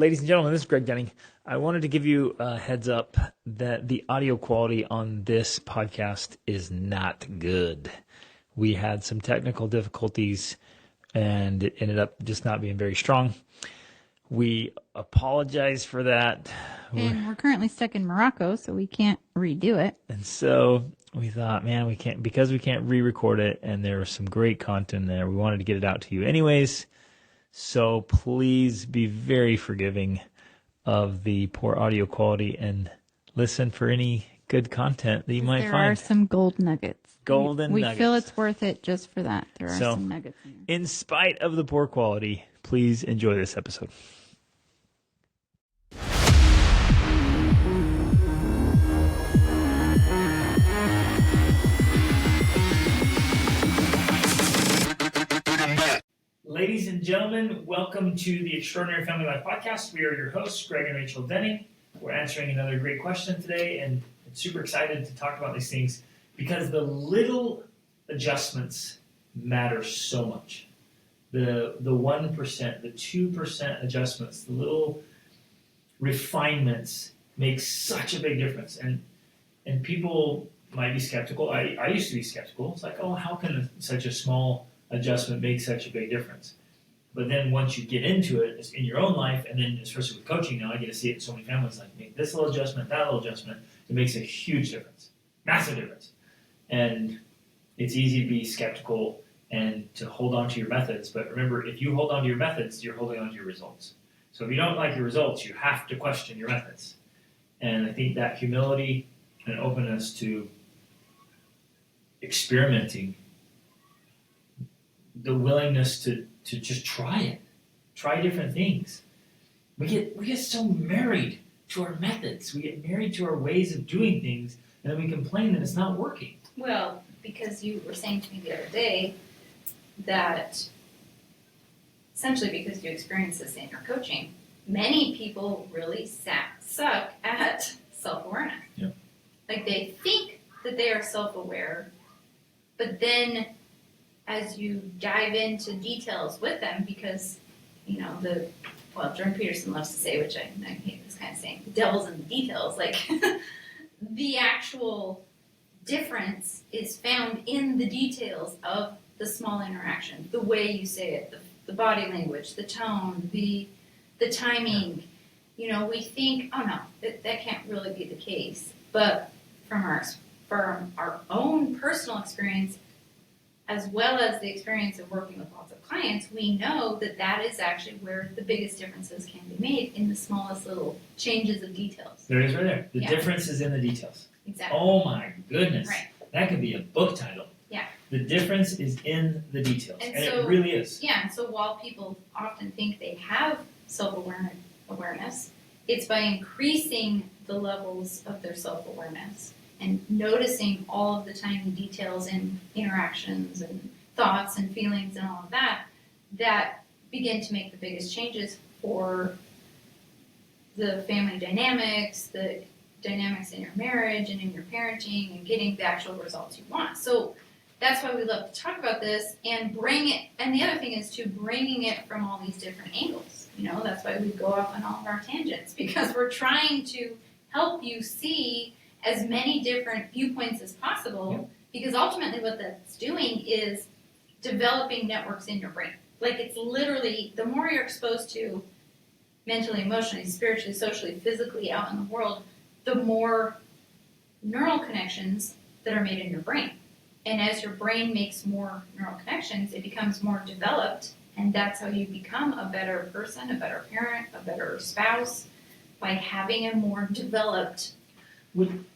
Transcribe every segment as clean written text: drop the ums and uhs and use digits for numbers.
Ladies and gentlemen, this is Greg Denning. I wanted to give you a heads up that the audio quality on this podcast is not good. We had some technical difficulties and it ended up just not being very strong. We apologize for that. And we're currently stuck in Morocco, so we can't redo it. And so we thought, man, we can't re-record it, and there was some great content there. We wanted to get it out to you anyways. So please be very forgiving of the poor audio quality and listen for any good content that you might find. There are some gold nuggets. Nuggets. We feel it's worth it just for that. There are some nuggets in there. In spite of the poor quality, please enjoy this episode. Ladies and gentlemen, welcome to the Extraordinary Family Life Podcast. We are your hosts, Greg and Rachel Denning. We're answering another great question today, and I'm super excited to talk about these things because the little adjustments matter so much. The 1%, the 2% adjustments, the little refinements make such a big difference. And people might be skeptical. I used to be skeptical. It's like, oh, how can such a small adjustment make such a big difference? But then once you get into it, it's in your own life, and then especially with coaching now, I get to see it in so many families, like make this little adjustment, that little adjustment, it makes a huge difference, massive difference. And it's easy to be skeptical and to hold on to your methods, but remember, if you hold on to your methods, you're holding on to your results. So if you don't like your results, you have to question your methods. And I think that humility and openness to experimenting, the willingness to just try different things. We get so married to our methods. We get married to our ways of doing things, and then we complain that it's not working. Well, because you were saying to me the other day that essentially because you experience this in your coaching, many people really suck at self-awareness. Yep. Like they think that they are self-aware, but then as you dive into details with them, because, Jordan Peterson loves to say, which I hate this kind of saying, the devil's in the details, like the actual difference is found in the details of the small interaction, the way you say it, the body language, the tone, the timing. We think, oh no, that can't really be the case. But from our own personal experience, as well as the experience of working with lots of clients, we know that is actually where the biggest differences can be made in the smallest little changes of details. There it is right there. The difference is in the details. Exactly. Oh my goodness. Right. That could be a book title. Yeah. The difference is in the details. And so, it really is. Yeah, and so while people often think they have self-awareness, it's by increasing the levels of their self-awareness and noticing all of the tiny details in interactions and thoughts and feelings and all of that begin to make the biggest changes for the family dynamics, the dynamics in your marriage and in your parenting, and getting the actual results you want. So that's why we love to talk about this and bring it. And the other thing is bringing it from all these different angles. That's why we go off on all of our tangents, because we're trying to help you see as many different viewpoints as possible, because ultimately what that's doing is developing networks in your brain. Like it's literally, the more you're exposed to mentally, emotionally, spiritually, socially, physically out in the world, the more neural connections that are made in your brain. And as your brain makes more neural connections, it becomes more developed, and that's how you become a better person, a better parent, a better spouse, by having a more developed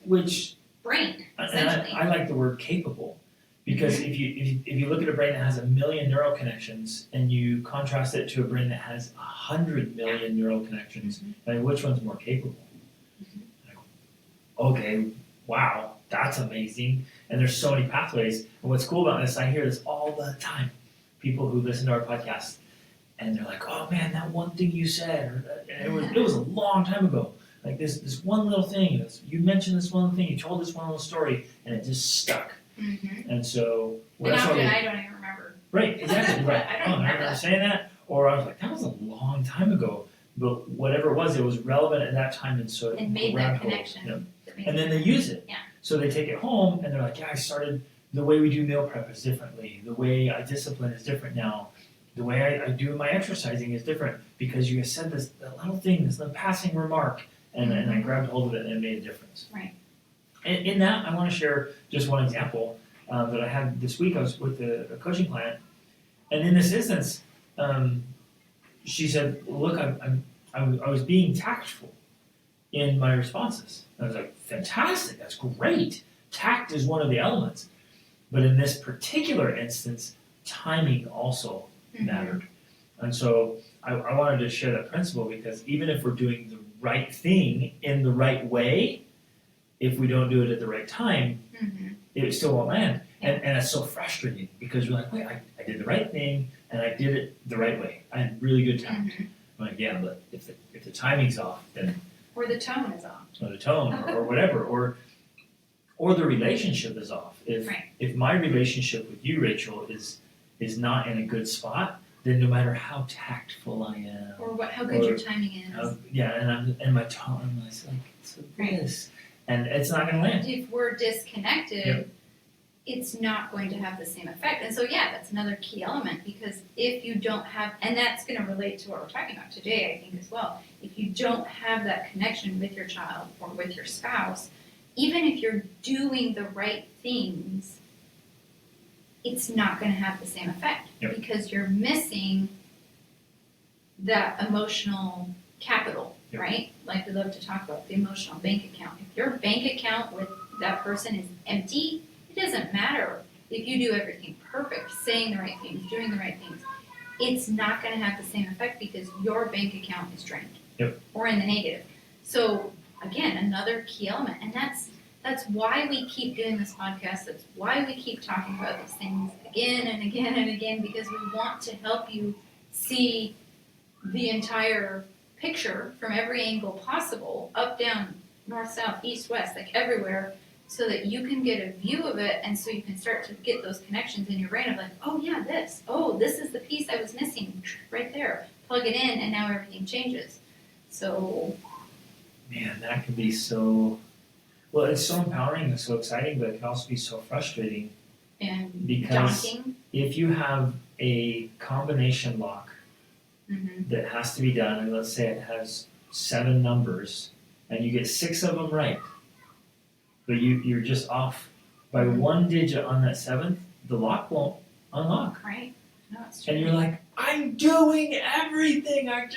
Which brain, essentially. I like the word capable, because if you look at a brain that has 1 million neural connections and you contrast it to a brain that has 100 million neural connections, which one's more capable? Okay, wow, that's amazing. And there's so many pathways. And what's cool about this, I hear this all the time. People who listen to our podcast, and they're like, oh man, that one thing you said, and it was a long time ago. Like this one little thing, you mentioned this one thing, you told this one little story, and it just stuck. And so, and often I don't even remember. Right, exactly. Right. I don't remember saying that, or I was like, that was a long time ago. but whatever it was relevant at that time, and so And made that grabbed hold. connection. Yep. That made And then that they use it. Yeah. So they take it home and they're like, yeah, I started, the way we do meal prep is differently. The way I discipline is different now. The way I do my exercising is different because you said this little thing, this little passing remark, and I grabbed hold of it and it made a difference. Right. And in that, I want to share just one example that I had this week. I was with a coaching client, and in this instance, she said, "Look, I was being tactful in my responses." I was like, "Fantastic! That's great. Tact is one of the elements, but in this particular instance, timing also mattered." And so I wanted to share that principle because even if we're doing the right thing in the right way, if we don't do it at the right time, it still won't land. And it's so frustrating because you're like, wait, I did the right thing and I did it the right way. I had really good tact. I'm like, yeah, but if the timing's off, then Or the tone is off. or the tone or whatever, or the relationship is off. If my relationship with you, Rachel, is not in a good spot, then no matter how tactful I am, Or how good your timing is. and my tone, I was like, it's this, and it's not going to land. If we're disconnected, it's not going to have the same effect. And so, that's another key element because if you don't have, and that's going to relate to what we're talking about today, I think as well. If you don't have that connection with your child or with your spouse, even if you're doing the right things, it's not going to have the same effect because you're missing that emotional capital, right? Like we love to talk about the emotional bank account. If your bank account with that person is empty, it doesn't matter if you do everything perfect, saying the right things, doing the right things. It's not going to have the same effect because your bank account is drained or in the negative. So again, another key element, and that's why we keep doing this podcast. That's why we keep talking about these things again and again and again, because we want to help you see the entire picture from every angle possible, up, down, north, south, east, west, like everywhere, so that you can get a view of it, and so you can start to get those connections in your brain of like, oh yeah, this is the piece I was missing right there. Plug it in, and now everything changes. So, man, that can be so. Well, it's so empowering and so exciting, but it can also be so frustrating. And because daunting. If you have a combination lock that has to be done, and let's say it has 7 numbers, and you get 6 of them right, but you're just off by 1 digit on that 7th, the lock won't unlock. Right. No, it's true. And you're like, I'm doing everything. And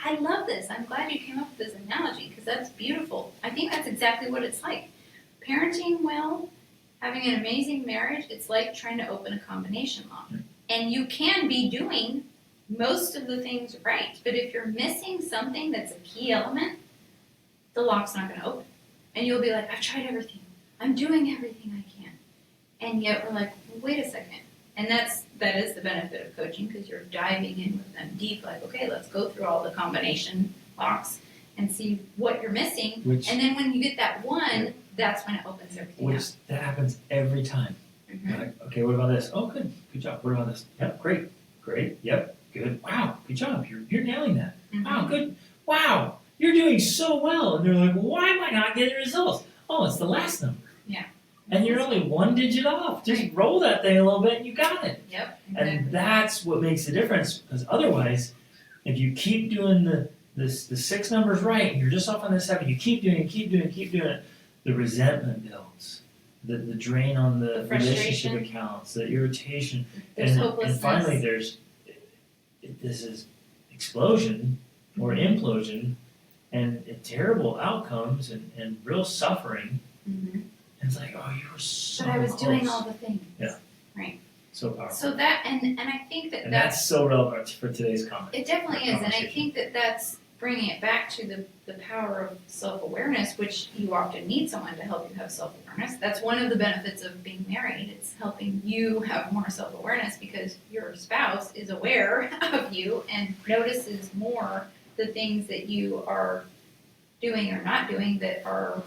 I love this. I'm glad you came up with this analogy because that's beautiful. I think that's exactly what it's like. Parenting well, having an amazing marriage, it's like trying to open a combination lock. And you can be doing most of the things right, but if you're missing something that's a key element, the lock's not going to open. And you'll be like, I've tried everything. I'm doing everything I can. And yet we're like, well, wait a second. And that is the benefit of coaching because you're diving in with them deep, like, okay, let's go through all the combination locks and see what you're missing. And then when you get that one, that's when it opens everything up. That happens every time. Like, okay, what about this? Oh, good job. What about this? Yep, great, yep, good. Wow, good job. You're nailing that. Wow, good. Wow, you're doing so well. And they're like, why am I not getting results? Oh, it's the last number. Yeah. And you're only 1 digit off. Just roll that thing a little bit and you got it. Yep. Exactly. And that's what makes the difference. Because otherwise, if you keep doing the 6 numbers right and you're just off on the 7, you keep doing it, the resentment builds. The drain on the relationship accounts, the irritation. There's and hopelessness. Finally, this is explosion or implosion and terrible outcomes and real suffering. And it's like, oh, you were so But I was close. doing all the things. Yeah. Right. So powerful. So that, and I think And that's so relevant for today's comment. It definitely is. And I think that's bringing it back to the power of self-awareness, which you often need someone to help you have self-awareness. That's one of the benefits of being married. It's helping you have more self-awareness because your spouse is aware of you and notices more the things that you are doing or not doing that are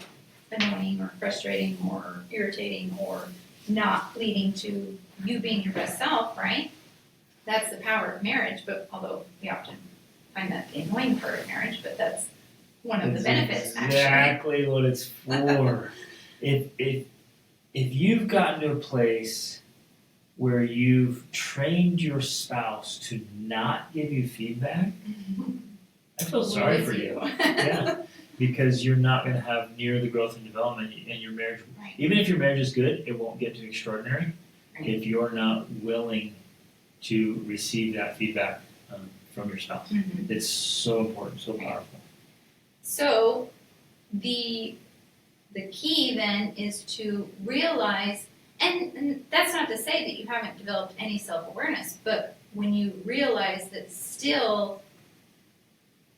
annoying or frustrating or irritating or not leading to you being your best self, right? That's the power of marriage, but although we often one of the benefits, actually. Exactly what it's for. if you've gotten to a place where you've trained your spouse to not give you feedback, I feel sorry for you. Yeah, because you're not going to have near the growth and development in your marriage. Right. Even if your marriage is good, it won't get to extraordinary Right. if you're not willing to receive that feedback from your spouse. Mhm. It's so important, so Right. powerful. So the key then is to realize, and that's not to say that you haven't developed any self-awareness, but when you realize that still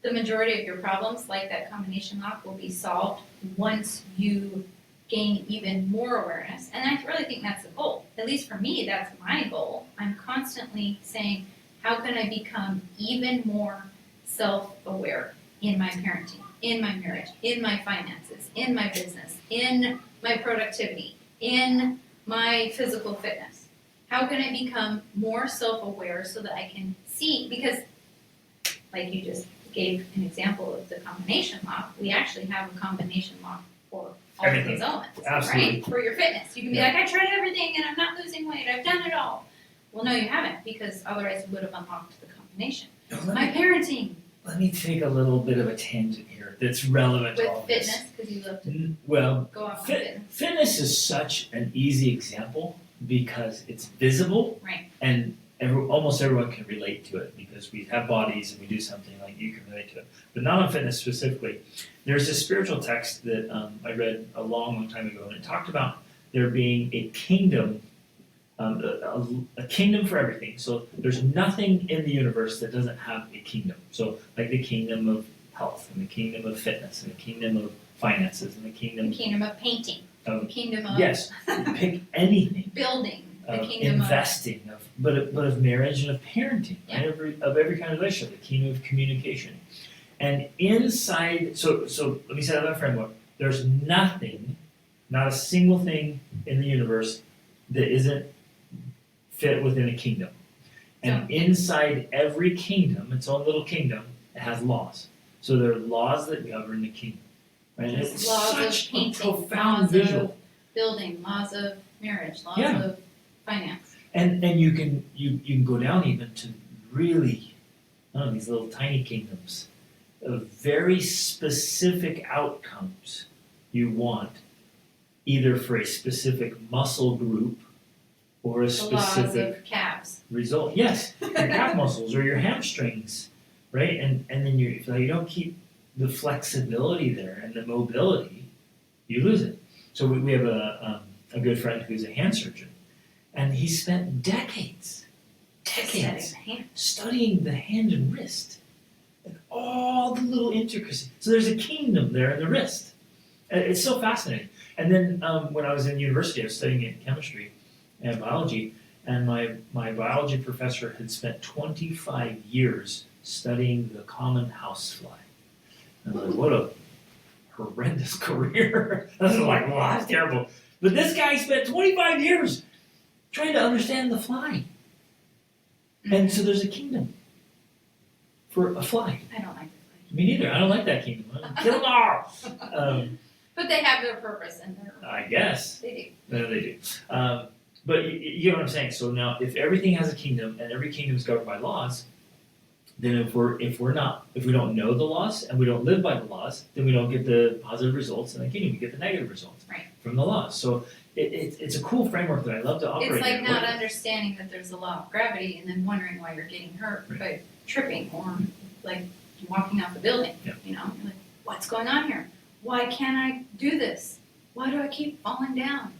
the majority of your problems, like that combination lock, will be solved once you gain even more awareness. And I really think that's the goal. At least for me, that's my goal. I'm constantly saying, how can I become even more self-aware in my parenting, in my marriage, in my finances, in my business, in my productivity, in my physical fitness? How can I become more self-aware so that I can see, because like you just gave an example of the combination lock, we actually have a combination lock for all Everything. of these elements, Absolutely. right? For your fitness. You can be Yeah. like, I tried everything and I'm not losing weight, I've done it all. Well, no, you haven't, because otherwise you would have unlocked the combination. My parenting Let me take a little bit of a tangent here that's relevant to with all of this. fitness, because you love to Well, go off on fitness. fitness is such an easy example because it's visible, Right. and almost everyone can relate to it because we have bodies and we do something, like you can relate to it. But not on fitness specifically. There's a spiritual text that I read a long time ago, and it talked about there being a kingdom, a kingdom for everything. So there's nothing in the universe that doesn't have a kingdom. So like the kingdom of health, and the kingdom of fitness, and the kingdom of finances, and the The kingdom kingdom of painting, the of kingdom of yes, pick anything. building, the Of kingdom investing, but of marriage and of parenting, Yeah. right? Of every kind of relationship, the kingdom of communication, and inside. So let me set up that framework. There's nothing, not a single thing in the universe that isn't fit within a kingdom, and inside every kingdom, its own little kingdom, it has laws. So there are laws that govern the kingdom, right? And There's it's laws of such a painting, profound laws visual. of building, laws of marriage, laws Yeah. of finance. And you can go down even to really, these little tiny kingdoms of very specific outcomes you want, either for a specific muscle group or a The laws specific of calves. result. Yes, your calf muscles or your hamstrings, right? And then if you don't keep the flexibility there and the mobility, you lose it. So we have a good friend who's a hand surgeon. And he spent decades studying the hand and wrist and all the little intricacies. So there's a kingdom there in the wrist. It's so fascinating. And then when I was in university, I was studying chemistry and biology, and my biology professor had spent 25 years studying the common housefly. And I'm like, what a horrendous career. I was like, wow, that's terrible. But this guy spent 25 years trying to understand the fly. And so there's a kingdom for a fly. I don't like the Me neither. I don't like that kingdom. Kill them all. But they have their purpose and their. I guess. They No, they do. But you know what I'm saying. So now, if everything has a kingdom and every kingdom is governed by laws, then if we don't know the laws and we don't live by the laws, then we don't get the positive results in the kingdom. We get the negative results from the laws. So it's a cool framework that I love to do. operate. It's like in. not understanding that there's a law of gravity and then wondering why you're getting hurt by tripping or like walking off a building. Yeah. You know, you're like, what's going on here? Why can't I do this? Why do I keep falling down,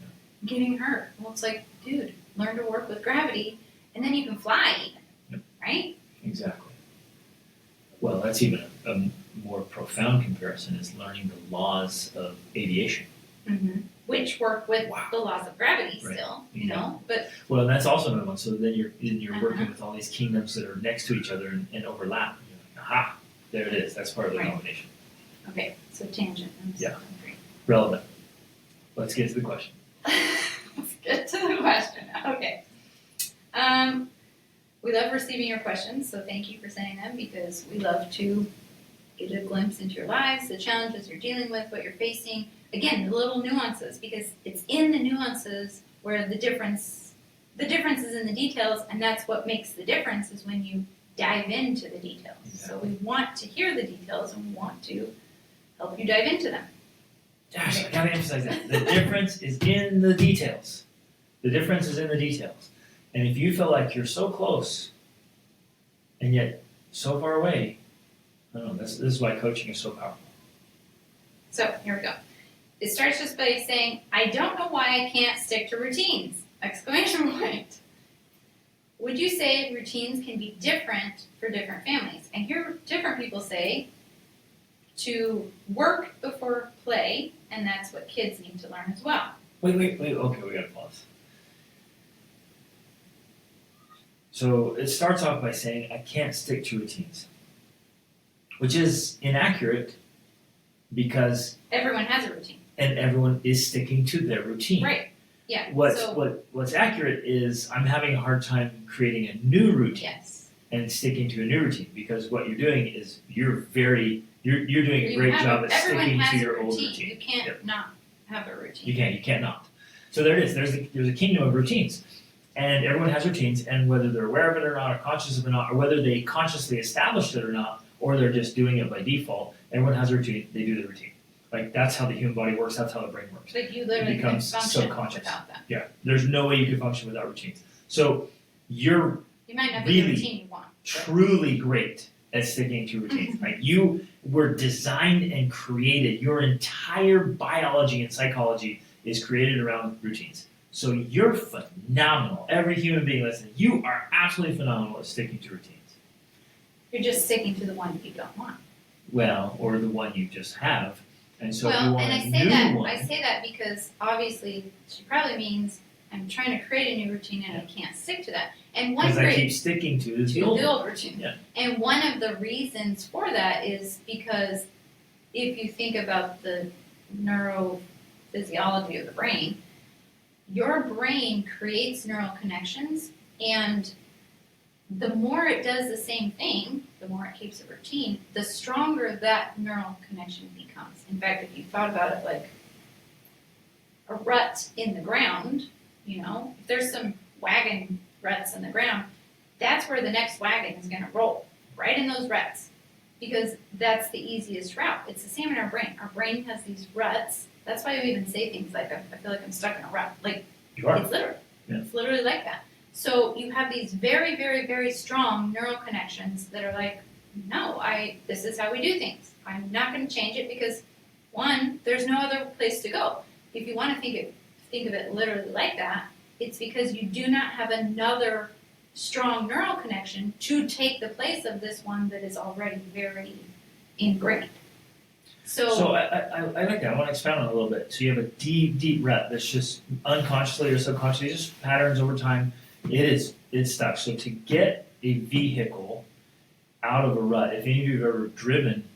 getting hurt? Well, it's like, dude, learn to work with gravity, and then you can fly, even, right? Exactly. Well, that's even a more profound comparison is learning the laws of aviation. Mm-hmm. Which work with the laws of gravity Right. still, you know, but Well, that's also another one. So then you're Uh-huh. working with all these kingdoms that are next to each other and overlap. You're like, aha, there it is. That's part of the Right. combination. okay, so tangent. Yeah. Relevant. Let's get to the question. Let's get to the question. Okay. We love receiving your questions, so thank you for sending them because we love to get a glimpse into your lives, the challenges you're dealing with, what you're facing. Again, the little nuances, because it's in the nuances where the difference is in the details, and that's what makes the difference is when you dive into the details. So we want to hear the details and we want to help you dive into them. Gosh, I gotta emphasize that. The difference is in the details. The difference is in the details. And if you feel like you're so close and yet so far away, I don't know, this is why coaching is so powerful. So here we go. It starts just by saying, I don't know why I can't stick to routines! Exclamation point. Would you say routines can be different for different families? I hear different people say to work before play, and that's what kids need to learn as well. Wait, okay, we gotta pause. So it starts off by saying, I can't stick to routines, which is inaccurate because everyone has a routine. And everyone is sticking to their routine. Right, yeah. What's accurate is I'm having a hard time creating a new routine. Yes. And sticking to a new routine because what you're doing is you're doing a great job at sticking to your old routine. You can't not have a routine. You can't not. So there it is. There's a kingdom of routines. And everyone has routines, and whether they're aware of it or not, or conscious of it or not, or whether they consciously established it or not, or they're just doing it by default, everyone has a routine, they do the routine. Like, that's how the human body works, that's how the brain works. Like, you literally can function subconscious. without that. Yeah, there's no way you can function without routines. So, you might not be the routine you want. Truly great at sticking to routines. Like, you were designed and created, your entire biology and psychology is created around routines. So you're phenomenal. Every human being listening, you are absolutely phenomenal at sticking to routines. You're just sticking to the one you don't want. Well, or the one you just have. And so if you Well, want and I say that because obviously she probably means I'm trying to create a new routine and I can't stick to that. And one because I keep sticking to the old routine. Yeah. And one of the reasons for that is because if you think about the neurophysiology of the brain, your brain creates neural connections, and the more it does the same thing, the more it keeps a routine, the stronger that neural connection becomes. In fact, if you thought about it like a rut in the ground, if there's some wagon ruts in the ground, that's where the next wagon is going to roll, right in those ruts, because that's the easiest route. It's the same in our brain. Our brain has these ruts. That's why we even say things like, I feel like I'm stuck in a rut. Like, you are. It's literal. Yeah. It's literally like that. So you have these very, very, very strong neural connections that are like, no, this is how we do things. I'm not going to change it because, one, there's no other place to go. If you want to think of it literally like that, it's because you do not have another strong neural connection to take the place of this one that is already very ingrained. So I like that. I want to expound on it a little bit. So you have a deep, deep rut that's just unconsciously or subconsciously, just patterns over time. It's stuck. So to get a vehicle out of a rut, if any of you have ever driven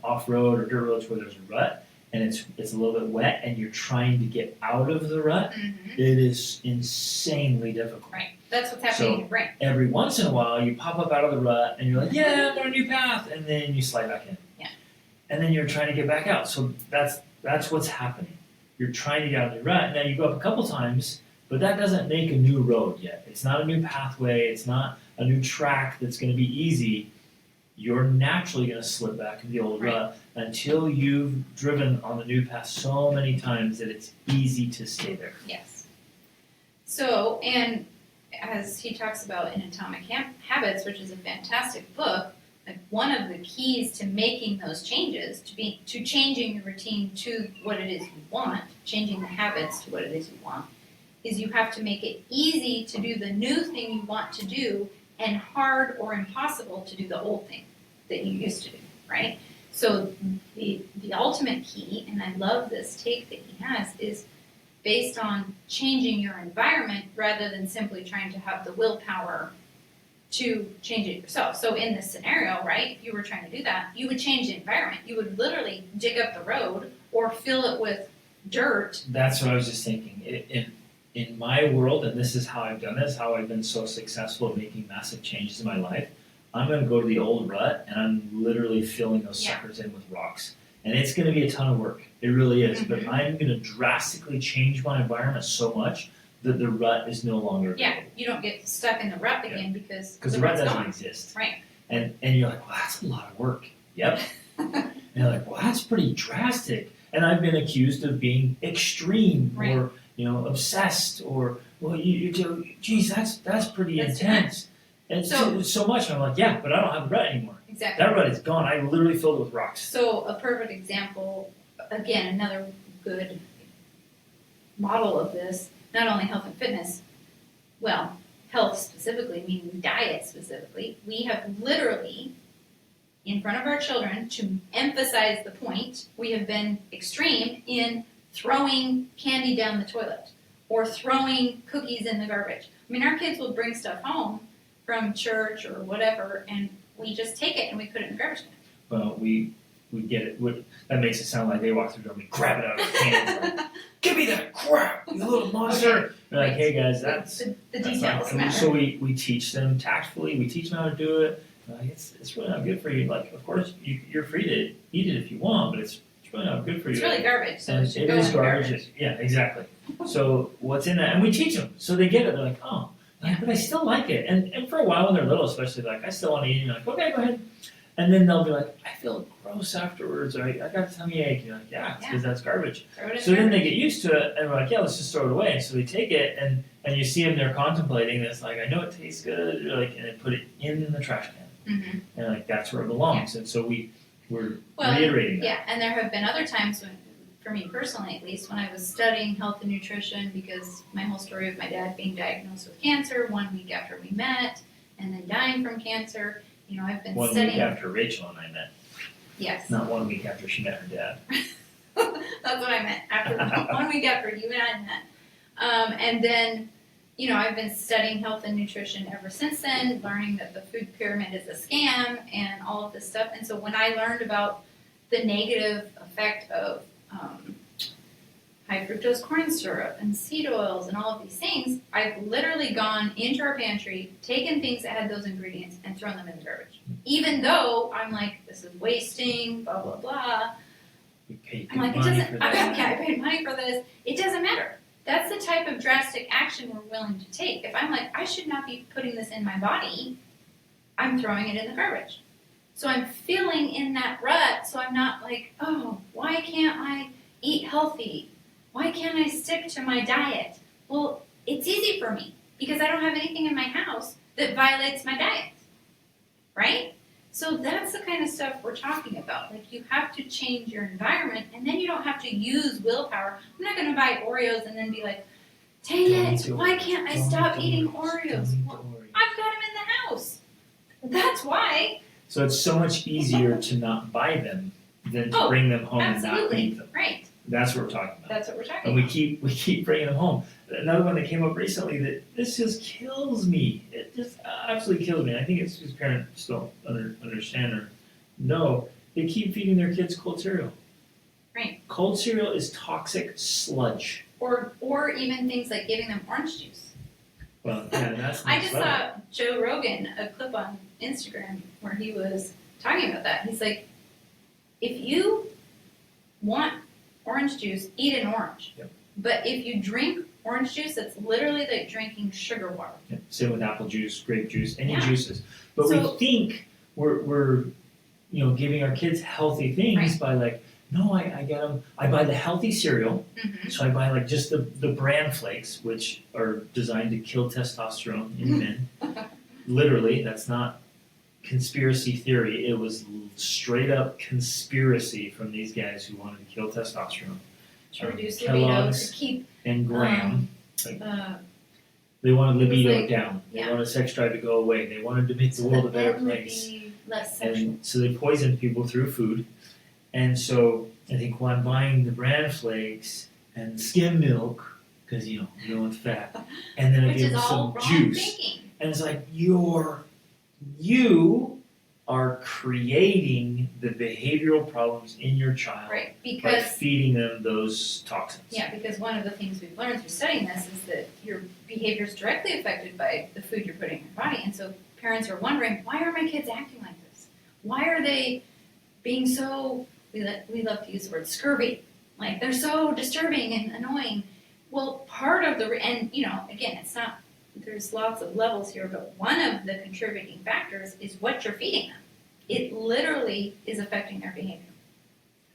off-road or dirt roads where there's a rut and it's a little bit wet and you're trying to get out of the rut, it is insanely difficult. Right. That's what's happening in your brain. Every once in a while, you pop up out of the rut and you're like, yeah, I'm on a new path, and then you slide back in. And then you're trying to get back out. So that's what's happening. You're trying to get out of the rut. Now you go up a couple times, but that doesn't make a new road yet. It's not a new pathway. It's not a new track that's going to be easy. You're naturally going to slip back into the old rut until you've driven on the new path so many times that it's easy to stay there. Yes. So, and as he talks about in Atomic Habits, which is a fantastic book, like one of the keys to making those changes, to changing your routine to what it is you want, changing the habits to what it is you want, is you have to make it easy to do the new thing you want to do and hard or impossible to do the old thing that you used to do, right? So the ultimate key, and I love this take that he has, is based on changing your environment rather than simply trying to have the willpower to change it yourself. So in this scenario, right, if you were trying to do that, you would change the environment. You would literally dig up the road or fill it with dirt. That's what I was just thinking. In my world, and this is how I've done this, how I've been so successful at making massive changes in my life, I'm going to go to the old rut and I'm literally filling those suckers in with rocks. And it's going to be a ton of work. It really is. But I'm going to drastically change my environment so much that the rut is no longer available. Yeah, you don't get stuck in the rut again because the rut rut's doesn't gone. exist. Right. And you're like, well, that's a lot of work. Yep. And you're like, well, that's pretty drastic. And I've been accused of being extreme or, obsessed or, well, you do, geez, that's pretty intense. And so much. And I'm like, yeah, but I don't have the rut anymore. Exactly. That rut is gone. I literally filled it with rocks. So a perfect example, again, another good model of this, not only health and fitness, well, health specifically, meaning diet specifically, we have literally, in front of our children, to emphasize the point, we have been extreme in throwing candy down the toilet or throwing cookies in the garbage. I mean, our kids will bring stuff home from church or whatever, and we just take it and we put it in the garbage can. Well, we get it. That makes it sound like they walk through the door and we grab it out of their hands. Like, give me that crap, you little monster. Okay. We're like, hey guys, that's the that's details not. matter. So we teach them tactfully. We teach them how to do it. Like, it's really not good for you. Like, of course, you're free to eat it if you want, but it's really not good for you. It's really garbage, so And it should it go is in the garbage. Yeah, exactly. So what's in that? And we teach them, so they get it. They're like, oh, but I still like it. And for a while when they're little, especially, like, I still want to eat. And you're like, okay, go ahead. And then they'll be like, I feel gross afterwards, or I got a tummy ache. You're like, yeah, it's because that's garbage. So then they get used to it, and we're like, yeah, let's just throw it away. And so they take it, and you see them there contemplating this, like, I know it tastes good, and they put it in the trash can. And like, that's where it belongs. And so we're reiterating that. Yeah, and there have been other times when, for me personally at least, when I was studying health and nutrition, because my whole story of my dad being diagnosed with cancer 1 week after we met, and then dying from cancer, I've been 1 studying. week after Rachel and I met. Yes. Not 1 week after she met her dad. That's what I meant. After 1 week after you and I met. And then, I've been studying health and nutrition ever since then, learning that the food pyramid is a scam and all of this stuff. And so when I learned about the negative effect of high fructose corn syrup and seed oils and all of these things, I've literally gone into our pantry, taken things that had those ingredients, and thrown them in the garbage. Even though I'm like, this is wasting, blah, blah, blah. We paid I'm like, money for that. I paid money for this. It doesn't matter. That's the type of drastic action we're willing to take. If I'm like, I should not be putting this in my body, I'm throwing it in the garbage. So I'm feeling in that rut, so I'm not like, oh, why can't I eat healthy? Why can't I stick to my diet? Well, it's easy for me because I don't have anything in my house that violates my diet, right? So that's the kind of stuff we're talking about. Like, you have to change your environment, and then you don't have to use willpower. I'm not going to buy Oreos and then be like, dang it, why can't I stop eating Oreos? Well, I've got them in the house. That's why. So it's so much easier to not buy them than to bring them home and not eat them. Right. That's what we're talking about. That's what we're talking And about. we keep bringing them home. Another one that came up recently that this just kills me. It just absolutely kills me. I think it's because parents don't understand or know. They keep feeding their kids cold cereal. Right. Cold cereal is toxic sludge. Or even things like giving them orange juice. Well, yeah, that's I just saw Joe Rogan, a clip on Instagram where he was talking about that. He's like, if you want orange juice, eat an orange. Yep. But if you drink orange juice, it's literally like drinking sugar water. Yeah, same with apple juice, grape juice, any Yeah. juices. But So- we think we're giving our kids healthy things Right. by like, no, I get them. I buy the healthy cereal, so I buy like just the bran flakes, which are designed to kill testosterone in men. Literally, that's not conspiracy theory. It was straight up conspiracy from these guys who wanted to kill testosterone. To reduce libido, Kellogg's to keep and Graham. the They wanted libido like- down. They yeah. wanted sex drive to go away. They wanted to make the world a better men would place. be less sexual. And so they poisoned people through food. And so I think when I'm buying the bran flakes and skim milk, because you want fat, and then I Which give is them all some wrong juice, thinking. and it's like you are creating the behavioral problems in your child Right, by because feeding them those toxins. yeah, because one of the things we've learned through studying this is that your behavior is directly affected by the food you're putting in your body, and so parents are wondering, why are my kids acting like this? Why are they being so, we love to use the word scurvy, like they're so disturbing and annoying. Well, part of and again, it's not, there's lots of levels here, but one of the contributing factors is what you're feeding them. It literally is affecting their behavior.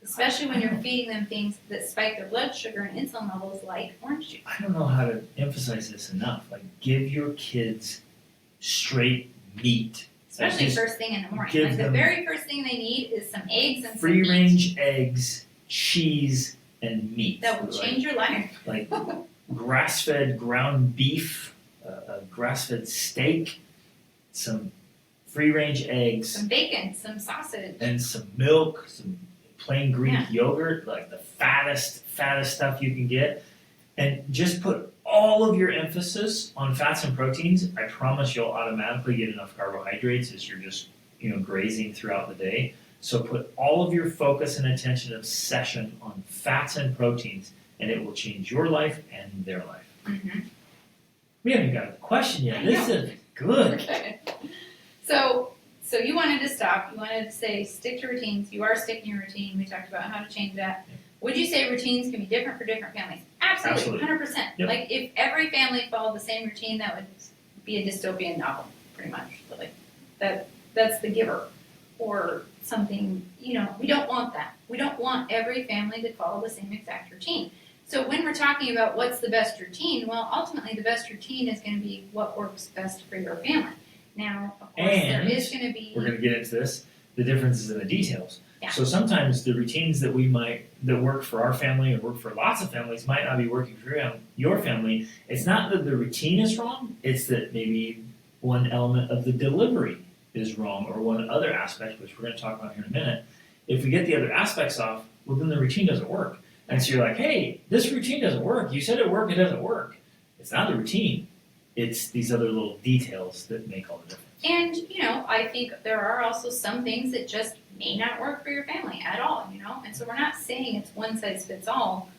Especially when you're feeding them things that spike their blood sugar and insulin levels like orange juice. I don't know how to emphasize this enough. Like, give your kids straight meat. Especially Like, first thing in the morning. give Like the them very first thing they need is some eggs and some free meat. range eggs, cheese, and meat. That will change your life. Like grass-fed ground beef, a grass-fed steak, some free-range eggs, Some bacon, some sausage. and some milk, some plain Greek Yeah. yogurt, like the fattest stuff you can get. And just put all of your emphasis on fats and proteins. I promise you'll automatically get enough carbohydrates as you're just, grazing throughout the day. So put all of your focus and attention, obsession on fats and proteins, and it will change your life and their life. Mm-hmm. We haven't got a question yet. I This know. is good. Okay. So you wanted to stop. You wanted to say stick to routines. You are sticking to your routine. We talked about how to change that. Yeah. Would you say routines can be different for different families? Absolutely. 100%. Yep. Like if every family followed the same routine, that would be a dystopian novel, pretty much. But like that's The Giver or something. We don't want that. We don't want every family to follow the same exact routine. So when we're talking about what's the best routine, well, ultimately the best routine is going to be what works best for your family. Now, of course, there And is going to be. We're going to get into this. The differences in the details. Yeah. So sometimes the routines that work for our family or work for lots of families might not be working for your family. It's not that the routine is wrong. It's that maybe one element of the delivery is wrong, or one other aspect, which we're going to talk about here in a minute. If we get the other aspects off, well, then the routine doesn't work. And so you're like, hey, this routine doesn't work. You said it worked, it doesn't work. It's not the routine. It's these other little details that make all the difference. And, I think there are also some things that just may not work for your family at all, And so we're not saying it's one size fits all.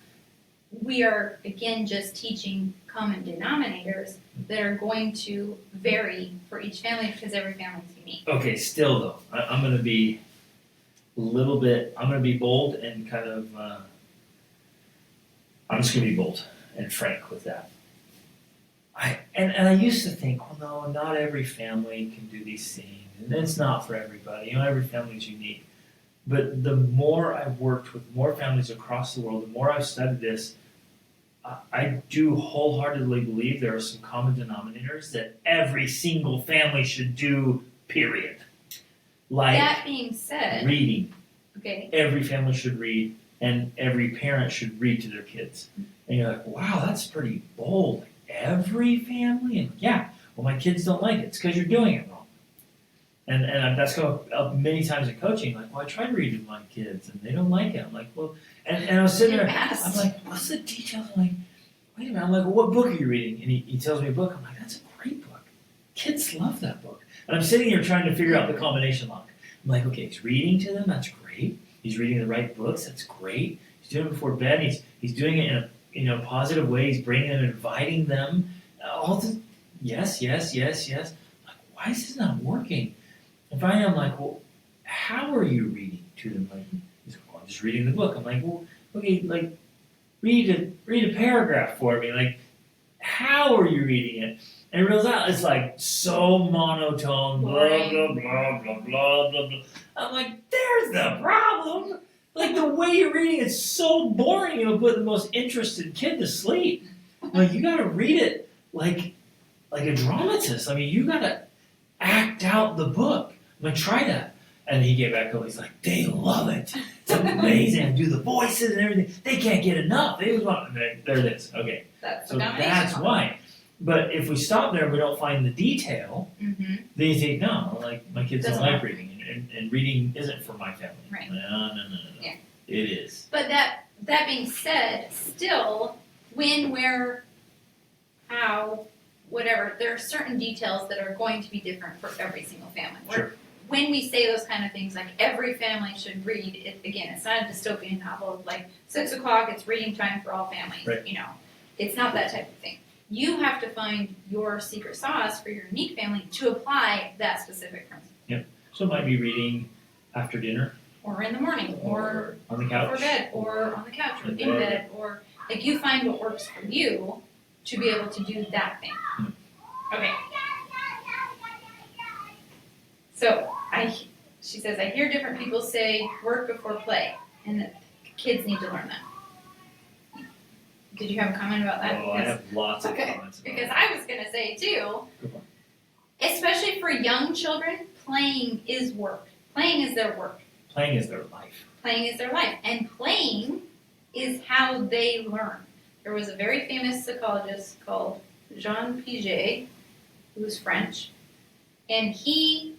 We are, again, just teaching common denominators that are going to vary for each family because every family is unique. Okay, still though, I'm going to be I'm going to be bold and kind of, I'm just going to be bold and frank with that. I used to think, well, no, not every family can do these things, and it's not for everybody. Every family is unique. But the more I've worked with more families across the world, the more I've studied this, I do wholeheartedly believe there are some common denominators that every single family should do, period. Like That being said, reading. okay, Every family should read, and every parent should read to their kids. And you're like, wow, that's pretty bold. Every family? And yeah, well, my kids don't like it. It's because you're doing it wrong. And that's come up many times in coaching. Like, well, I try to read to my kids, and they don't like it. I'm like, well, and I was sitting there, I'm like, what's the details? I'm like, wait a minute. I'm like, well, what book are you reading? And he tells me a book. I'm like, that's a great book. Kids love that book. And I'm sitting here trying to figure out the combination lock. I'm like, okay, he's reading to them. That's great. He's reading the right books. That's great. He's doing it before bed. He's doing it in a positive way. He's bringing them, inviting them. Yes. Like, why is this not working? And finally, I'm like, well, how are you reading to them? Like, he's like, well, I'm just reading the book. I'm like, well, okay, like, read a paragraph for me. Like, how are you reading it? And it reels out, it's like so monotone, blah, blah, blah, blah, blah, blah, blah. I'm like, there's the problem. Like, the way you're reading it's so boring, it'll put the most interested kid to sleep. Like, you gotta read it like a dramatist. I mean, you gotta act out the book. I'm like, try that. And he came back home, he's like, they love it. It's amazing. I do the voices and everything. They can't get enough. They just want, there it is. Okay. that's So the combination. that's why. But if we stop there and we don't find the detail, Mm-hmm. then you think, no, like my kids don't Doesn't like work. reading, and reading isn't for my family. Right. No. Yeah. It is. But that being said, still, when, where, how, whatever, there are certain details that are going to be different for every single family. Sure. When we say those kind of things, like every family should read, again, it's not a dystopian novel of like 6 o'clock, it's reading time for all families. Right. It's not that type of thing. You have to find your secret sauce for your unique family to apply that specific principle. So it might be reading after dinner, Or in the morning, or on the couch, before bed, or on the couch, or In in bed. bed, or like you find what works for you to be able to do that thing. Okay. So she says, I hear different people say work before play, and that kids need to learn that. Did you have a comment about that? Oh, I have lots of comments about Because it. I was going to say too, Go on. especially for young children, playing is work. Playing is their work. Playing is their life. Playing is their life. And playing is how they learn. There was a very famous psychologist called Jean Piaget, who was French, and he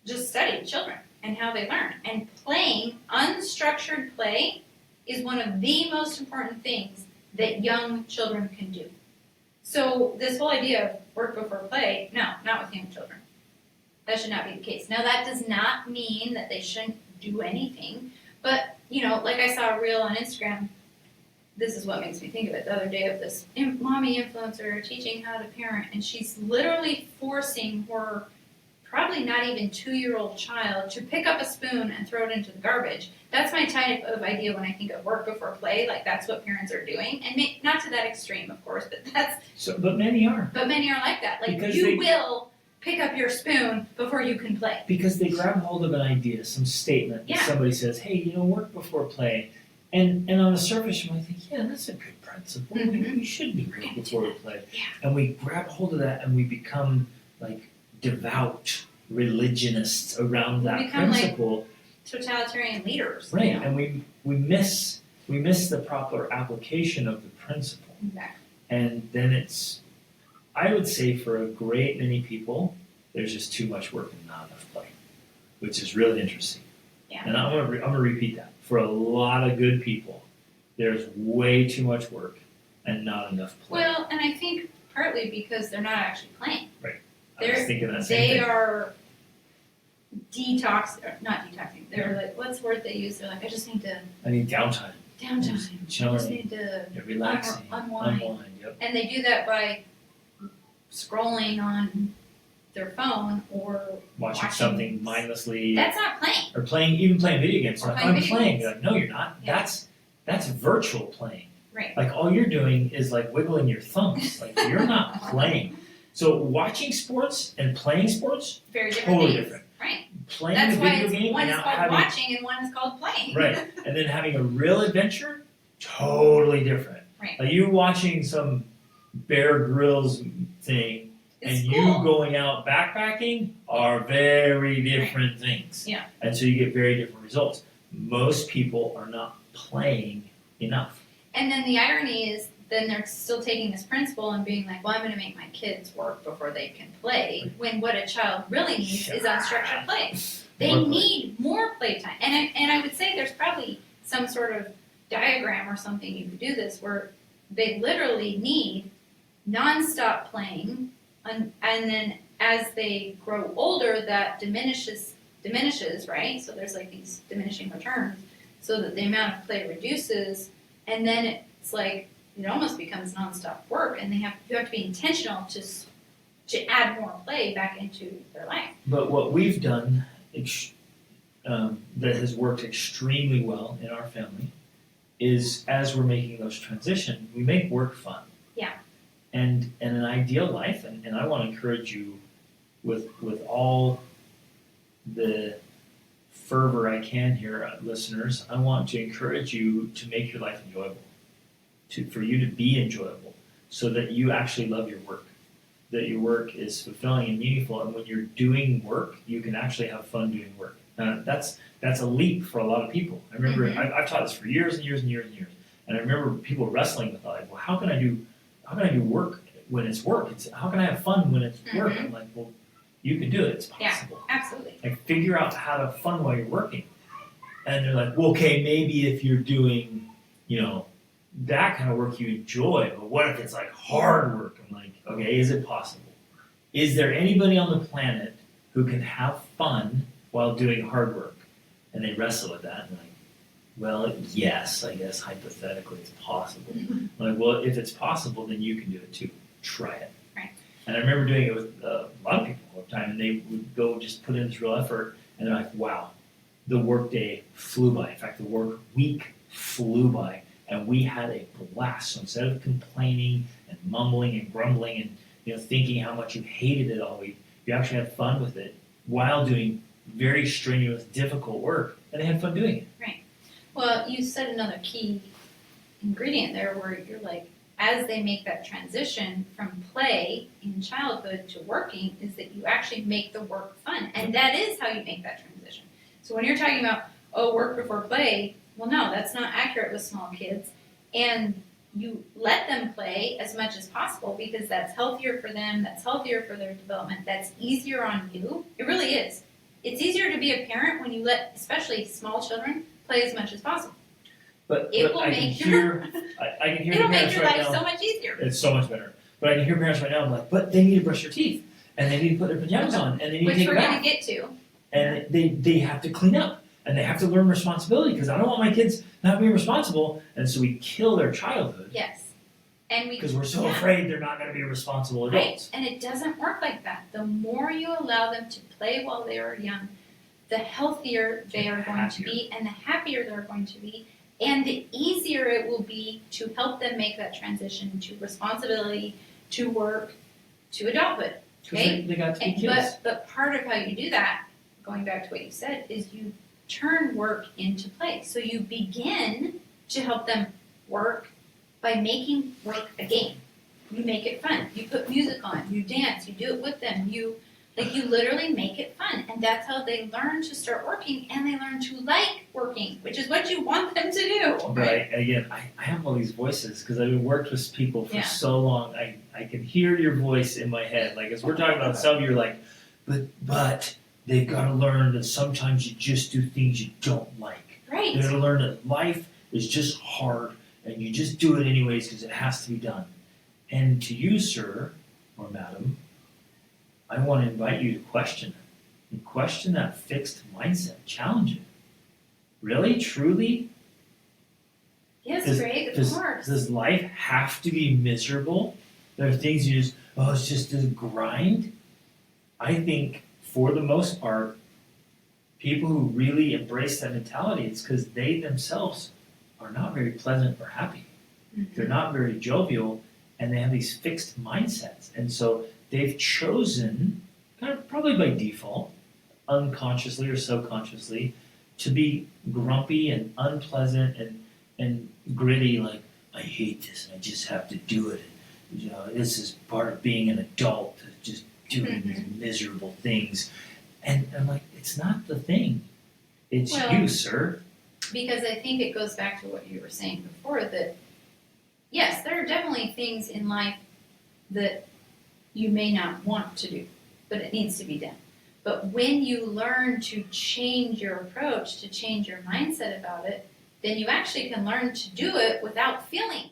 just studied children and how they learn. And playing, unstructured play, is one of the most important things that young children can do. So this whole idea of work before play, no, not with young children. That should not be the case. Now that does not mean that they shouldn't do anything, but like I saw a reel on Instagram. This is what makes me think of it the other day of this mommy influencer teaching how to parent, and she's literally forcing her probably not even 2-year-old child to pick up a spoon and throw it into the garbage. That's my type of idea when I think of work before play. Like that's what parents are doing, and not to that extreme, of course, but But many are. But many are like that. Like Because you will pick up your spoon before you can play. Because they grab hold of an idea, some statement that somebody says, hey, work before play. And on the surface, you might think, yeah, that's a good principle. Mhm. We should do work before we play. Yeah. And we grab hold of that and we become like devout religionists around that become, like, principle. Totalitarian leaders. Right. And we miss the proper application of the principle. Exactly. And then I would say for a great many people, there's just too much work and not enough play, which is really interesting. Yeah. And I'm gonna repeat that. For a lot of good people, there's way too much work and not enough play. Well, and I think partly because they're not actually playing. I was thinking that same They thing. are not detoxing. They're like, what's the word they use? They're like, I just need to I need downtime. downtime. I just Chilling. need to Relaxing. unwind. Yep. And they do that by scrolling on their phone or Watching something mindlessly. That's not playing. Or even playing video games. Or Like, playing I'm video playing. games. You're like, no, you're not. Yeah. That's virtual playing. Right. Like all you're doing is like wiggling your thumbs. Like you're not playing. So watching sports and playing sports, Very different totally things. different. Right. Playing That's a why video game one and is now called having watching and one is called playing. right, and then having a real adventure, totally different. Right. Like you watching some Bear Grylls thing It's and cool. you going out backpacking are very different things. Yeah. And so you get very different results. Most people are not playing enough. And then the irony is then they're still taking this principle and being like, well, I'm going to make my kids work before they can play, when what a child really needs is unstructured play. They More play. need more playtime. And I would say there's probably some sort of diagram or something you could do this where they literally need nonstop playing, and then as they grow older, that diminishes, right? So there's like these diminishing returns, so that the amount of play reduces, and then it's like it almost becomes nonstop work, and you have to be intentional to add more play back into their life. But what we've done that has worked extremely well in our family is as we're making those transitions, we make work fun. Yeah. And an ideal life, and I want to encourage you with all the fervor I can here, listeners, I want to encourage you to make your life enjoyable, for you to be enjoyable, so that you actually love your work, that your work is fulfilling and meaningful, and when you're doing work, you can actually have fun doing work. That's a leap for a lot of people. I remember I've taught this for years and years and years and years, and I remember people wrestling with like, well, how can I do work when it's work? How can I have fun when it's work? I'm like, well, you can do it. It's possible. Yeah, absolutely. Like figure out how to have fun while you're working. And they're like, well, okay, maybe if you're doing, that kind of work you enjoy, but what if it's like hard work? I'm like, okay, is it possible? Is there anybody on the planet who can have fun while doing hard work? And they wrestle with that and like, well, yes, I guess hypothetically it's possible. I'm like, well, if it's possible, then you can do it too. Try it. Right. And I remember doing it with a lot of people all the time, and they would go just put in this real effort, and they're like, wow, the work day flew by. In fact, the work week flew by, and we had a blast. So instead of complaining and mumbling and grumbling and thinking how much you hated it all week, you actually had fun with it while doing very strenuous, difficult work, and they had fun doing it. Right. Well, you said another key ingredient there where you're like, as they make that transition from play in childhood to working, is that you actually make the work fun. And that is how you make that transition. So when you're talking about, work before play, well, no, that's not accurate with small kids. And you let them play as much as possible because that's healthier for them, that's healthier for their development, that's easier on you. It really is. It's easier to be a parent when you let, especially small children, play as much as possible. But It will I can make hear, I can hear the It'll make parents your right life now. so much easier. It's so much better. But I can hear parents right now. I'm like, but they need to brush their teeth, and they need to put their pajamas on, and they need to Which take a we're going bath, to get to. and they have to clean up, and they have to learn responsibility because I don't want my kids not being responsible, and so we kill their childhood Yes. And we because we're so yeah. afraid they're not going to be responsible adults. Right. And it doesn't work like that. The more you allow them to play while they are young, the healthier they are going to be and the happier they're going to be. And the easier it will be to help them make that transition to responsibility, to work, to adulthood. Because Okay? they got to be kids. But part of how you do that, going back to what you said, is you turn work into play. So you begin to help them work by making work a game. You make it fun. You put music on. You dance. You do it with them. You literally make it fun. And that's how they learn to start working, and they learn to like working, which is what you want them to do. Right. And again, I have all these voices because I've worked with people for Yeah. so long. I can hear your voice in my head. Like as we're talking about some, you're like, but they've got to learn that sometimes you just do things you don't like. Right. They've got to learn that life is just hard and you just do it anyways because it has to be done. And to you, sir or madam, I want to invite you to question it. And question that fixed mindset. Challenge it. Really? Truly? Yes, Greg, of course. Does life have to be miserable? There are things you just, it's just a grind? I think, for the most part, people who really embrace that mentality, it's because they themselves are not very pleasant or happy. Mm-hmm. They're not very jovial, and they have these fixed mindsets. And so they've chosen, kind of probably by default, unconsciously or subconsciously, to be grumpy and unpleasant and gritty, like, I hate this and I just have to do it. This is part of being an adult, just doing these miserable things. And I'm like, it's not the thing. It's you, sir. Because I think it goes back to what you were saying before, that yes, there are definitely things in life that you may not want to do, but it needs to be done. But when you learn to change your approach, to change your mindset about it, then you actually can learn to do it without feeling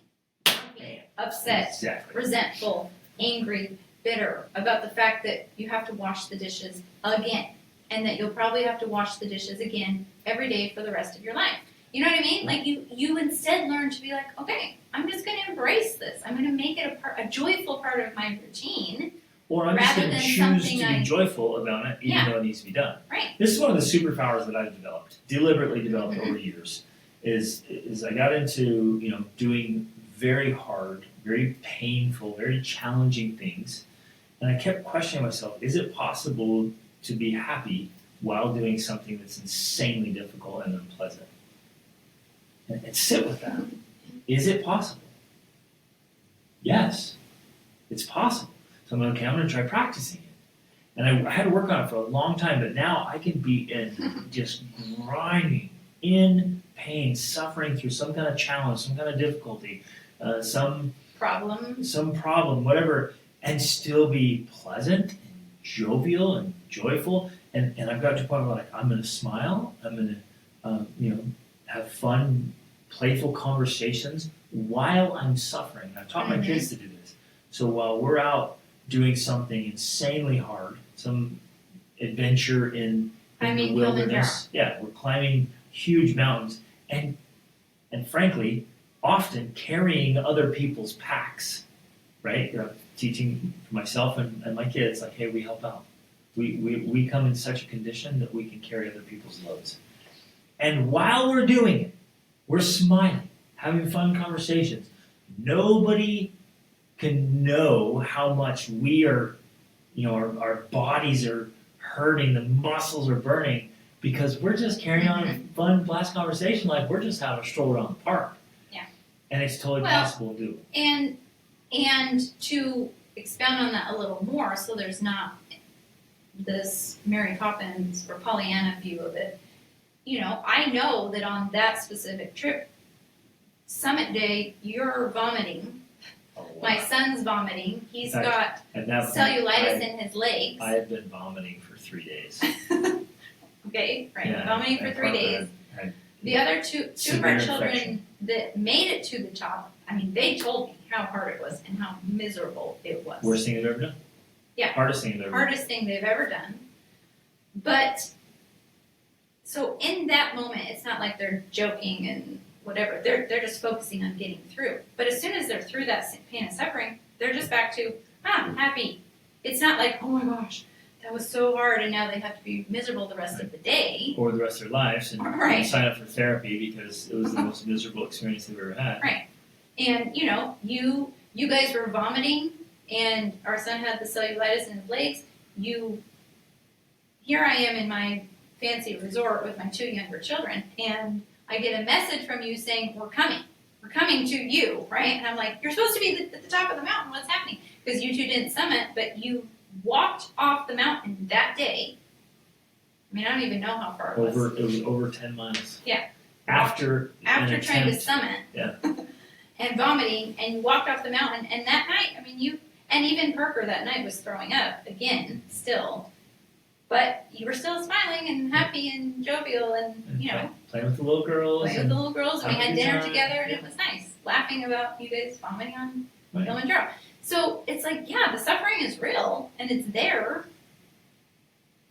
upset, Exactly. resentful, angry, bitter about the fact that you have to wash the dishes again, and that you'll probably have to wash the dishes again every day for the rest of your life. You know what I mean? Like you instead learn to be like, okay, I'm just going to embrace this. I'm going to make it a joyful part of my routine. Or I'm just rather going to than choose something to be I- joyful about it, even Yeah. though it needs to be done. Right. This is one of the superpowers that I've developed, deliberately developed over years. Is I got into doing very hard, very painful, very challenging things, and I kept questioning myself: is it possible to be happy while doing something that's insanely difficult and unpleasant? And sit with that. Is it possible? Yes, it's possible. So I'm going to try practicing it. And I had to work on it for a long time, but now I can be in just grinding, in pain, suffering through some kind of challenge, some kind of difficulty, some problem, whatever, and still be pleasant and jovial and joyful. And I've got to a point where I'm going to smile, I'm going to have fun, playful conversations while I'm suffering. I've taught my kids to do this. So while we're out doing something insanely hard, some adventure in the wilderness. Yeah, we're climbing huge mountains, and frankly, often carrying other people's packs, right? Teaching myself and my kids, like, hey, we help out. We come in such a condition that we can carry other people's loads. And while we're doing it, we're smiling, having fun conversations. Nobody can know how much we are, our bodies are hurting, the muscles are burning, because we're just carrying on a fun, blast conversation like we're just having a stroll around the park. Yeah. And it's totally possible to do. And to expound on that a little more, so there's not this Mary Poppins or Pollyanna view of it. I know that on that specific trip, Summit Day, you're vomiting. Oh, wow. My son's vomiting. He's got At that point, cellulitis in his legs. I have been vomiting for 3 days. Okay, right. Yeah, Vomiting for and 3 days. The other two of our children infection. that made it to the top, they told me how hard it was and how miserable it was. Worst thing they've ever done? Yeah. Hardest thing they've ever done. Hardest thing they've ever done. But, so in that moment, it's not like they're joking and whatever. They're just focusing on getting through. But as soon as they're through that pain and suffering, they're just back to, I'm happy. It's not like, oh my gosh, that was so hard, and now they have to be miserable the rest of the day. Or the rest of their lives, and Right. sign up for therapy because it was the most miserable experience they've ever had. Right. And, you guys were vomiting, and our son had the cellulitis in his legs. Here I am in my fancy resort with my 2 younger children, and I get a message from you saying, we're coming to you, right? And I'm like, you're supposed to be at the top of the mountain, what's happening? Because you two didn't summit, but you walked off the mountain that day. I don't even know how far it was. It was over 10 miles. Yeah. After trying to attempt. summit. Yeah. And vomiting, and you walked off the mountain, and that night, and even Parker that night was throwing up again, still. But you were still smiling and happy and jovial and, Playing with the little girls. playing with the little girls, and we had having dinner time. together, and it was nice. Laughing about you guys vomiting on Right. Kilimanjaro. So it's like, yeah, the suffering is real, and it's there,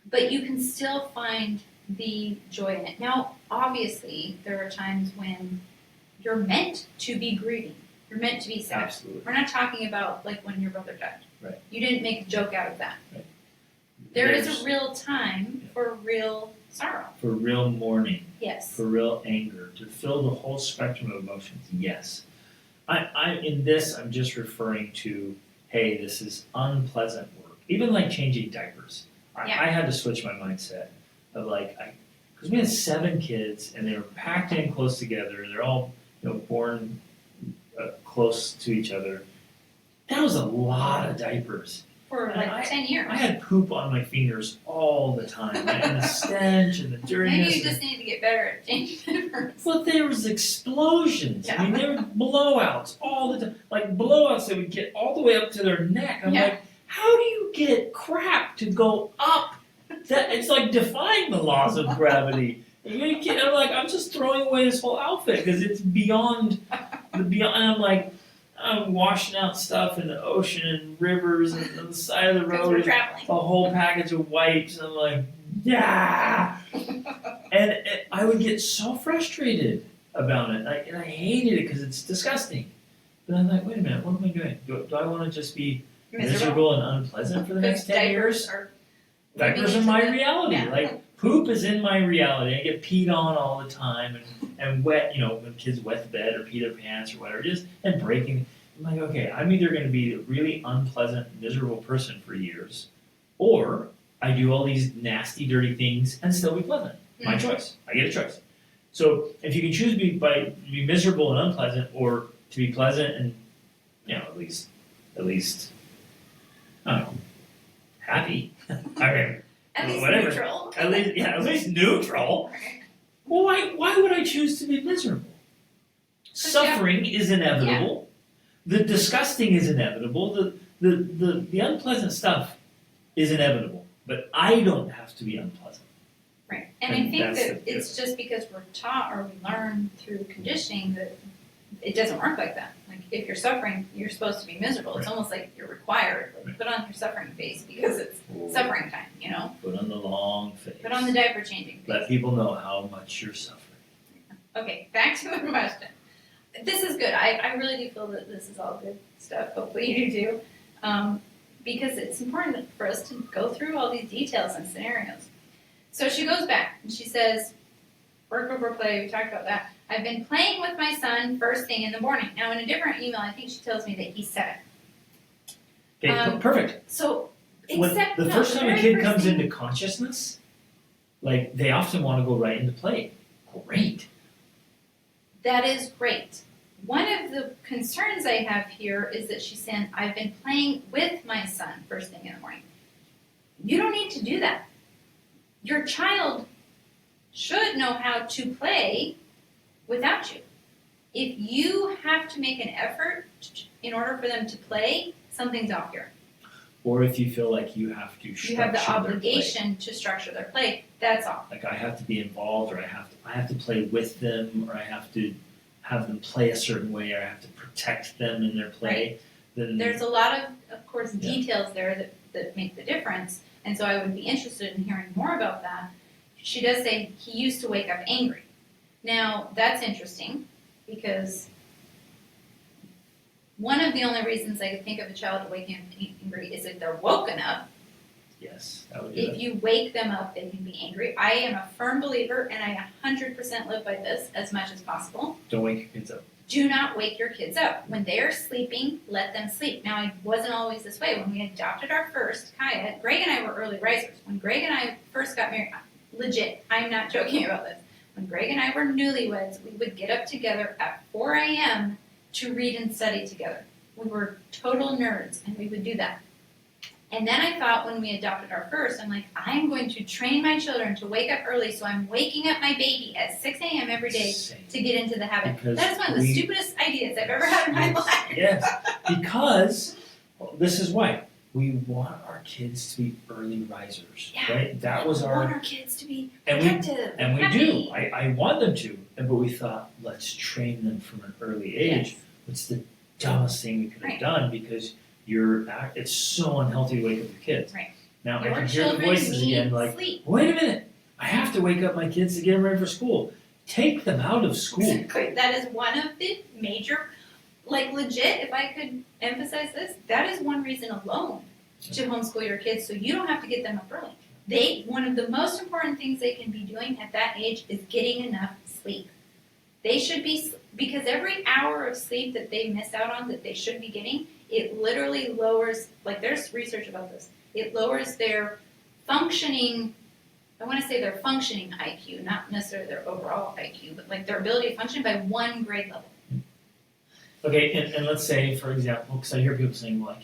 but you can still find the joy in it. Now, obviously, there are times when you're meant to be grieving. You're meant to be sad. Absolutely. We're not talking about like when your brother died. Right. You didn't make a joke out of that. Right. There is There's- a real time for real sorrow. For real mourning, Yes. for real anger, to fill the whole spectrum of emotions, yes. I'm just referring to, hey, this is unpleasant work. Even like changing diapers. Yeah. I had to switch my mindset of because we had 7 kids and they were packed in close together. They're all, born close to each other. That was a lot of diapers. For like 10 years. I had poop on my fingers all the time, and the stench and the dirtiness. Maybe you just need to get better at changing diapers. Well, there was explosions. Yeah. There were blowouts all the time. Like blowouts that would get all the way up to their neck. I'm Yeah. like, how do you get crap to go up? It's like defying the laws of gravity. I'm like, I'm just throwing away this whole outfit because it's beyond. And I'm like, I'm washing out stuff in the ocean and rivers and on the side of the Because road. we're and traveling. a whole package of wipes. And I'm like, yeah. And I would get so frustrated about it. And I hated it because it's disgusting. But I'm like, wait a minute, what am I doing? Do I want to just be miserable and unpleasant for the next 10 years? Diapers are my reality. Yeah. Like, poop is in my reality. I get peed on all the time and wet, when kids wet the bed or pee their pants or whatever, and breaking. I'm like, okay, I'm either going to be a really unpleasant, miserable person for years, or I do all these nasty, dirty things and still be pleasant. My choice. I get a choice. So if you can choose to be miserable and unpleasant, or to be pleasant and, at least, I don't know, happy. At least whatever. neutral. At least neutral. Well, why would I choose to be miserable? Suffering is inevitable. The disgusting is inevitable. The unpleasant stuff is inevitable. But I don't have to be unpleasant. Right. And I And think that's that the it's just because we're taught or we learn through conditioning that it doesn't work like that. Like, if you're suffering, you're supposed to be miserable. It's almost like you're required. Like, put on your suffering face because it's suffering time, Put on the long face. Put on the diaper changing face. Let people know how much you're suffering. Okay, back to the question. This is good. I really do feel that this is all good stuff. Hopefully you do too. Because it's important for us to go through all these details and scenarios. So she goes back and she says, work over play, we talked about that. I've been playing with my son first thing in the morning. Now in a different email, I think she tells me that he's 7. Okay, perfect. So, When except the no, first time a very kid first comes thing- into consciousness, like they often want to go right into play. Great. That is great. One of the concerns I have here is that she's saying, I've been playing with my son first thing in the morning. You don't need to do that. Your child should know how to play without you. If you have to make an effort in order for them to play, something's off here. Or if you feel like you have to structure You have the their play. obligation to structure their play. That's all. Like I have to be involved, or I have to play with them, or I have to have them play a certain way, or I have to protect them in their play. Then There's a lot of course, Yeah. details there that make the difference. And so I would be interested in hearing more about that. She does say he used to wake up angry. Now, that's interesting because one of the only reasons I could think of a child waking up angry is if they're woken up. yes, that would do If you wake them up, they can be angry. I am a firm believer, and I 100% live by this as much as possible. Don't wake your kids up. Do not wake your kids up. When they are sleeping, let them sleep. Now, I wasn't always this way. When we adopted our first, Kaya, Greg and I were early risers. When Greg and I first got married, legit, I'm not joking about this. When Greg and I were newlyweds, we would get up together at 4 a.m. to read and study together. We were total nerds, and we would do that. And then I thought when we adopted our first, I'm like, I'm going to train my children to wake up early, so I'm waking up my baby at 6 a.m. every day Same. to get into the habit. Because That is one of the stupidest ideas I've ever had in my life. Yes, because this is why we want our kids to be early risers, Yeah. right? That was We want our, our kids to be and we productive, and we happy. do. I want them to, but we thought let's train them from an early age. Yes. It's the dumbest thing we could have Right. done because it's so unhealthy to wake up your kids. Right. Now I Your can hear the children voices need again, like, sleep. wait a minute, I have to wake up my kids to get them ready for school. Take them out of school. Exactly. That is one of the major, like legit, if I could emphasize this, that is one reason alone to homeschool your kids so you don't have to get them up early. One of the most important things they can be doing at that age is getting enough sleep. They should be, because every hour of sleep that they miss out on that they should be getting, it literally lowers, like there's research about this, it lowers their functioning, I want to say their functioning IQ, not necessarily their overall IQ, but like their ability to function by 1 grade level. Okay, and let's say, for example, because I hear people saying, well, I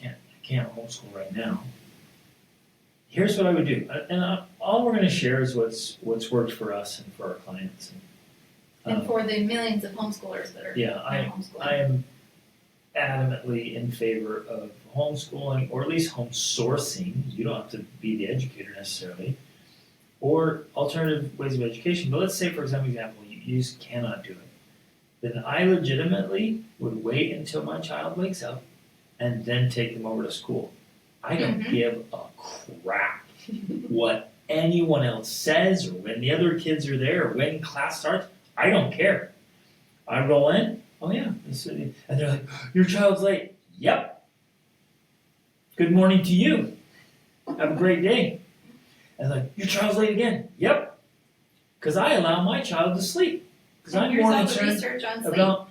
can't homeschool right now. Here's what I would do, and all we're going to share is what's worked for us and for our clients. And for the millions of homeschoolers that are homeschooling. I am adamantly in favor of homeschooling, or at least home sourcing. You don't have to be the educator necessarily, or alternative ways of education. But let's say, for example, you just cannot do it. Then I legitimately would wait until my child wakes up and then take them over to school. I don't give a crap what anyone else says or when the other kids are there or when class starts. I don't care. I roll in, oh yeah, and they're like, your child's late. Yep. Good morning to you. Have a great day. And like, your child's late again. Yep. Because I allow my child to sleep. Because I'm Here's more all the concerned research on sleep. about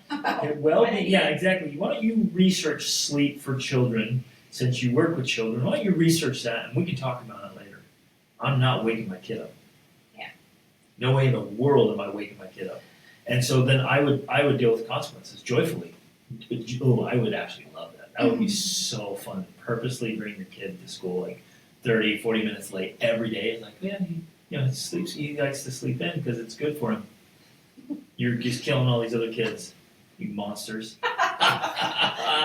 well-being. Yeah, exactly. Why don't you research sleep for children, since you work with children? Why don't you research that, and we can talk about it later. I'm not waking my kid up. Yeah. No way in the world am I waking my kid up. And so then I would deal with consequences joyfully. Oh, I would actually love that. That would be so fun. Purposely bring your kid to school like 30, 40 minutes late every day. It's like, yeah, he likes to sleep in because it's good for him. You're just killing all these other kids, you monsters.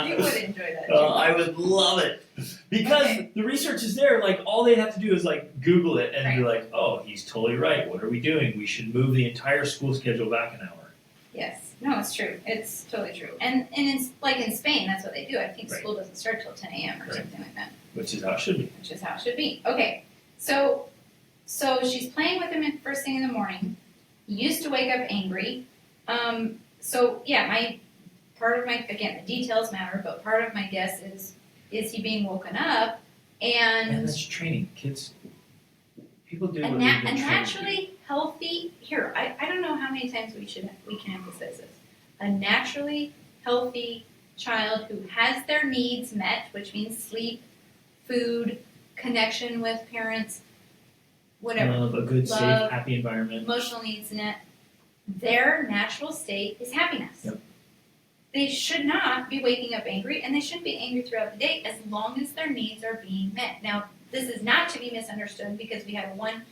You would enjoy that. I would love it because the research is there. Like all they have to do is like Google it and be like, "Oh, he's totally right. What are we doing? We should move the entire school schedule back an hour." Yes, no, it's true. It's totally true. And it's like in Spain, that's what they do. I think Right. school doesn't start till 10 a.m. or Right. something like that, Which is how it should be. which is how it should be. Okay, so she's playing with him at first thing in the morning. He used to wake up angry. So yeah, again, the details matter, but part of my guess is he being woken up And that's training. Kids, people do what they've been a trained to do. naturally healthy, I don't know how many times we can emphasize this. A naturally healthy child who has their needs met, which means sleep, food, connection with parents, whatever. A good, safe, Love, happy environment. Emotional needs met. Their natural state is happiness. Yep. They should not be waking up angry, and they shouldn't be angry throughout the day as long as their needs are being met. Now, this is not to be misunderstood because we had one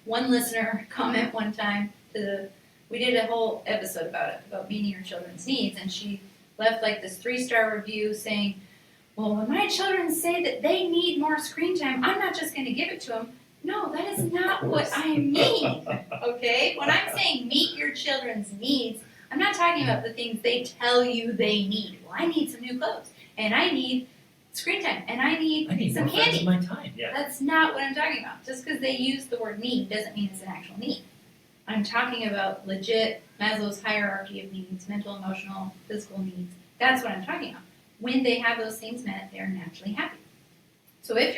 listener comment one time we did a whole episode about meeting your children's needs, and she left like this 3-star review saying, well, when my children say that they need more screen time, I'm not just going to give it to them. No, that is not what I mean, okay? When I'm saying meet your children's needs, I'm not talking about the things they tell you they need. Well, I need some new clothes, and I need screen time, and I need some more friends candy. in my time. Yeah. That's not what I'm talking about. Just because they use the word need doesn't mean it's an actual need. I'm talking about legit Maslow's hierarchy of needs, mental, emotional, physical needs. That's what I'm talking about. When they have those things met, they're naturally happy. So if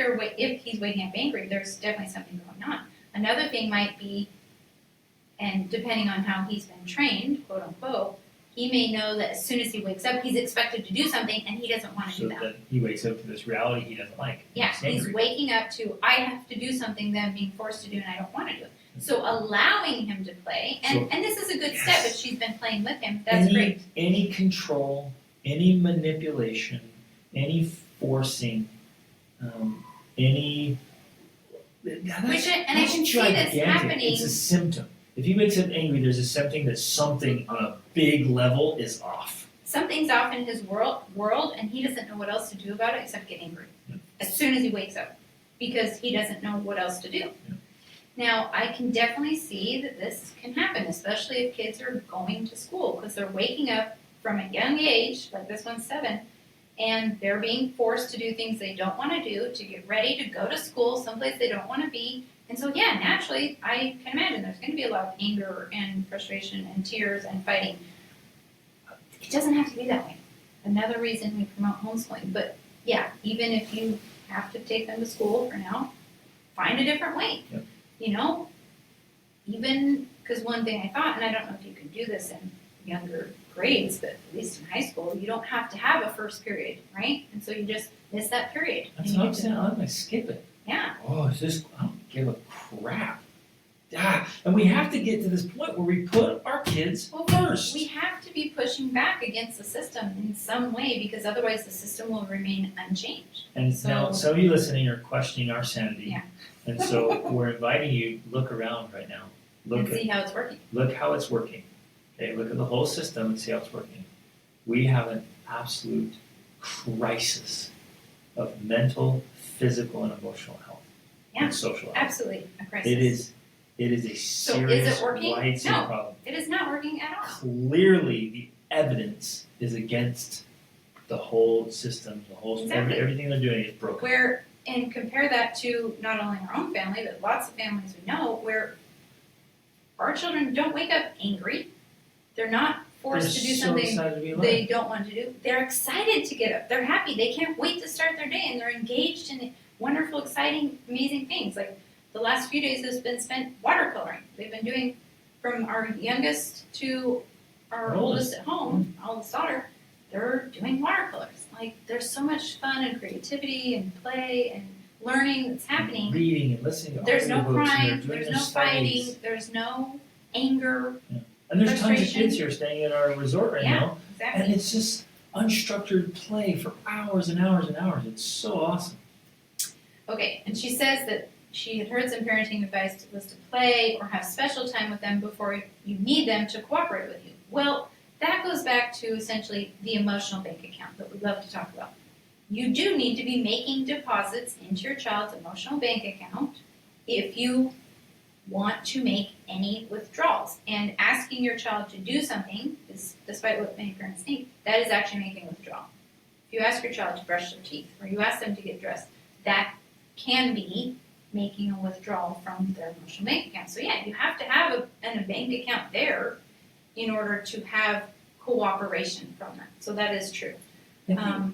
he's waking up angry, there's definitely something going on. Another thing might be, and depending on how he's been trained, quote unquote, he may know that as soon as he wakes up, he's expected to do something, and he doesn't want to So do that. then he wakes up to this reality he doesn't like. Yeah, he's angry. waking up to, I have to do something that I'm being forced to do, and I don't want to do it. So allowing him to play, and this is a good step if she's been playing with him, that's great. Any control, any manipulation, any forcing, any... I can see this happening. It's a symptom. If he wakes up angry, there's a symptom that something on a big level is off. Something's off in his world, and he doesn't know what else to do about it except get angry as soon as he wakes up, because he doesn't know what else to do. Yeah. Now, I can definitely see that this can happen, especially if kids are going to school, because they're waking up from a young age, like this one's 7, and they're being forced to do things they don't want to do, to get ready to go to school, someplace they don't want to be. And so, yeah, naturally, I can imagine there's going to be a lot of anger and frustration and tears and fighting. It doesn't have to be that way. Another reason we promote homeschooling. But, yeah, even if you have to take them to school for now, find a different way. Yep. You know, even because one thing I thought, and I don't know if you can do this in younger grades, but at least in high school, you don't have to have a first period, right? And so you just miss that period. That's what I'm saying. I'm going to skip it. Yeah. Oh, I don't give a crap. And we have to get to this point where we put our kids first. We have to be pushing back against the system in some way, because otherwise the system will remain unchanged. And now some of you listening are questioning our sanity. Yeah. And so we're inviting you, look around right now. See how it's working. Look how it's working. Okay, look at the whole system and see how it's working. We have an absolute crisis of mental, physical, and emotional health. Yeah, and social health. Absolutely, a crisis. It is a So serious, is it working? widespread No. problem. It is not working at all. Clearly, the evidence is against the whole system. Exactly. Everything they're doing is broken. And compare that to not only our own family, but lots of families we know where our children don't wake up angry. They're not forced to do something excited to be alive. they don't want to do. They're excited to get up. They're happy. They can't wait to start their day, and they're engaged in wonderful, exciting, amazing things. Like the last few days has been spent watercoloring. They've been doing, from our youngest to our oldest at home, oldest daughter, they're doing watercolors. Like there's so much fun and creativity and play and learning that's happening. Reading and listening to There's no audiobooks, and crying, they're doing there's their no studies. fighting, there's no anger. And there's tons of frustration. kids here staying at our resort right Yeah, now. exactly. And it's just unstructured play for hours and hours and hours. It's so awesome. Okay, and she says that she had heard some parenting advice was to play or have special time with them before you need them to cooperate with you. Well, that goes back to essentially the emotional bank account that we love to talk about. You do need to be making deposits into your child's emotional bank account if you want to make any withdrawals. And asking your child to do something, despite what many parents think, that is actually making a withdrawal. If you ask your child to brush their teeth or you ask them to get dressed, that can be making a withdrawal from their emotional bank account. So yeah, you have to have a bank account there in order to have cooperation from them. So that is true.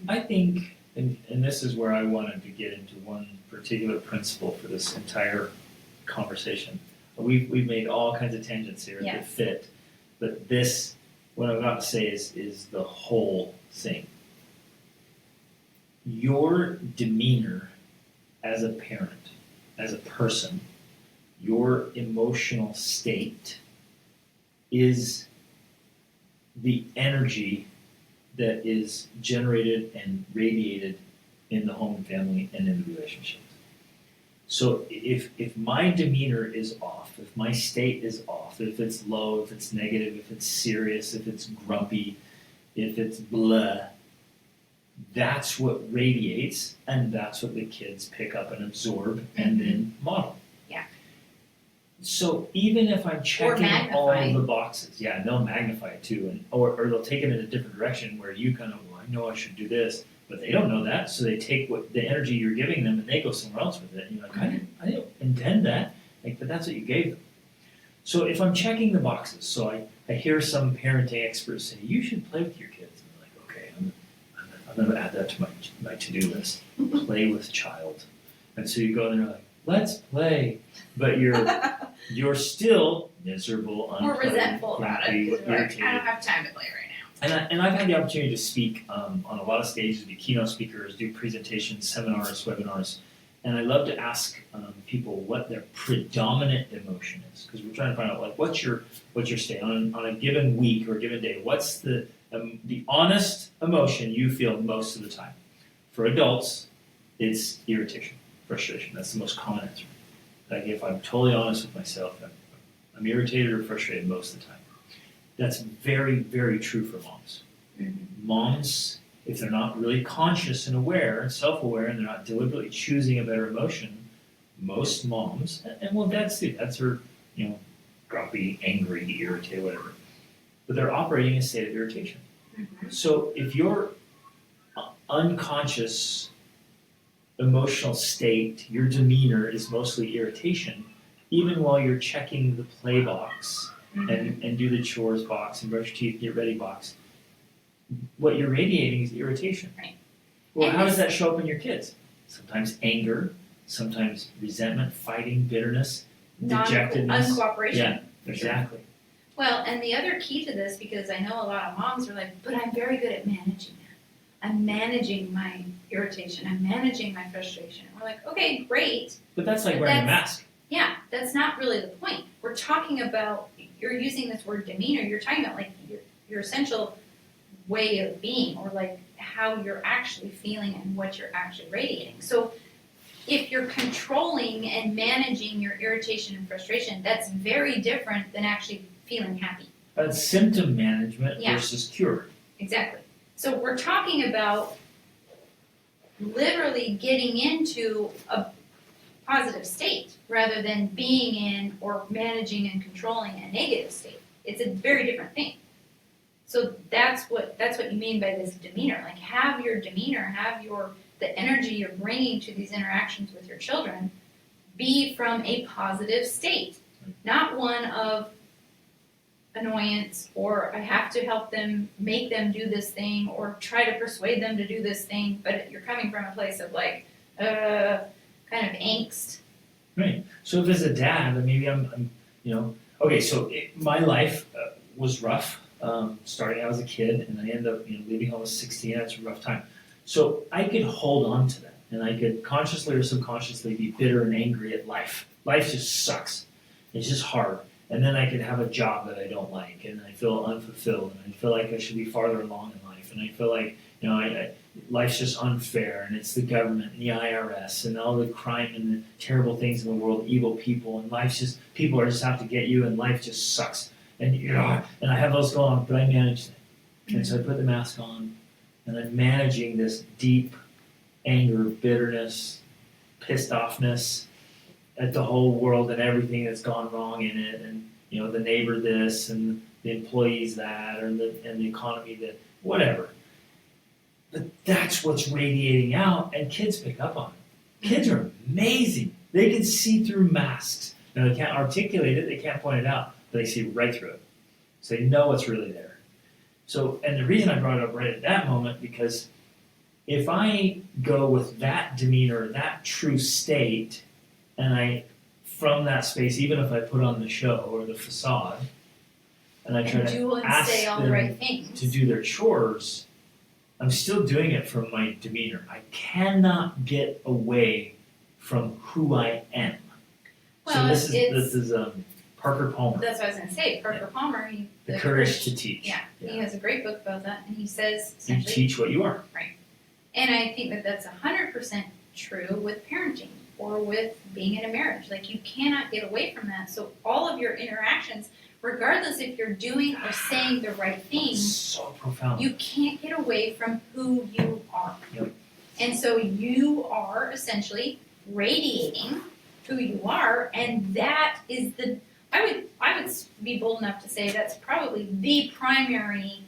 I think and this is where I wanted to get into one particular principle for this entire conversation. We've made all kinds of tangents here that fit, but this, what I'm about to say is the whole thing. Your demeanor as a parent, as a person, your emotional state is the energy that is generated and radiated in the home and family and in the relationships. So if my demeanor is off, if my state is off, if it's low, if it's negative, if it's serious, if it's grumpy, if it's blah, that's what radiates, and that's what the kids pick up and absorb and then model. Yeah. So even if I'm checking all of the boxes, they'll magnify it too, and or they'll take it in a different direction where you kind of, well, I know I should do this, but they don't know that, so they take what the energy you're giving them and they go somewhere else with it. And you're like, I didn't intend that, but that's what you gave them. So if I'm checking the boxes, so I hear some parenting experts say, you should play with your kids. And I'm like, okay, I'm going to add that to my to-do list. Play with child. And so you go and you're like, let's play. But you're still miserable, more resentful about it. Like, I irritated. don't have time to play right now. And I've had the opportunity to speak on a lot of stages, be keynote speakers, do presentations, seminars, webinars, and I love to ask people what their predominant emotion is, because we're trying to find out like what's your state on a given week or a given day. What's the honest emotion you feel most of the time? For adults, it's irritation, frustration. That's the most common answer. Like if I'm totally honest with myself, I'm irritated or frustrated most of the time. That's very, very true for moms. Mm-hmm. Moms, if they're not really conscious and aware and self-aware and they're not deliberately choosing a better emotion, most moms, and well, dads too, that's her, grumpy, angry, irritated, whatever. But they're operating in a state of irritation. Mm-hmm. So if your unconscious emotional state, your demeanor is mostly irritation, even while you're checking the play box and do the chores box and brush your teeth, get ready box, what you're radiating is irritation. Right. Well, And how does that show up in your kids? Sometimes anger, sometimes resentment, fighting, bitterness, dejectedness. Uncooperation. Yeah, exactly. Well, and the other key to this, because I know a lot of moms are like, but I'm very good at managing that. I'm managing my irritation. I'm managing my frustration. And we're like, okay, great. But that's like wearing a mask. Yeah, that's not really the point. We're talking about, you're using this word demeanor, you're talking about like your essential way of being, or like how you're actually feeling and what you're actually radiating. So if you're controlling and managing your irritation and frustration, that's very different than actually feeling happy. That's symptom management versus cure. Exactly. So we're talking about literally getting into a positive state rather than being in or managing and controlling a negative state. It's a very different thing. So that's what you mean by this demeanor. Like have your demeanor, have the energy you're bringing to these interactions with your children be from a positive state, not one of annoyance or I have to help them, make them do this thing or try to persuade them to do this thing, but you're coming from a place of like kind of angst. Right. So if as a dad, maybe I'm okay. So my life was rough, starting out as a kid, and I ended up leaving home at 16. That's a rough time. So I could hold on to that, and I could consciously or subconsciously be bitter and angry at life. Life just sucks. It's just hard. And then I could have a job that I don't like, and I feel unfulfilled, and I feel like I should be farther along in life, and I feel like life's just unfair, and it's the government and the IRS and all the crime and the terrible things in the world, evil people, and people are just out to get you, and life just sucks. And and I have those going on, but I manage them. And so I put the mask on, and I'm managing this deep anger, bitterness, pissed offness at the whole world and everything that's gone wrong in it, and the neighbor this and the employees that, and the economy that, whatever. But that's what's radiating out, and kids pick up on it. Kids are amazing. They can see through masks. Now they can't articulate it, they can't point it out, but they see right through it. So they know what's really there. So, and the reason I brought it up right at that moment, because if I go with that demeanor, that true state, and from that space, even if I put on the show or the facade, and I try And to do and ask say all the them right things. to do their chores, I'm still doing it from my demeanor. I cannot get away from who I am. So Well, this is Parker Palmer, That's what I was going to say. Parker Palmer, The Courage to Teach. Yeah, he has a great book about that, and he says You essentially, teach what you are. and I think that that's 100% true with parenting or with being in a marriage. Like, you cannot get away from that. So all of your interactions, regardless if you're doing or saying the right thing, So profound. you can't get away from who you are. Yep. And so you are essentially radiating who you are, and that is I would be bold enough to say that's probably the primary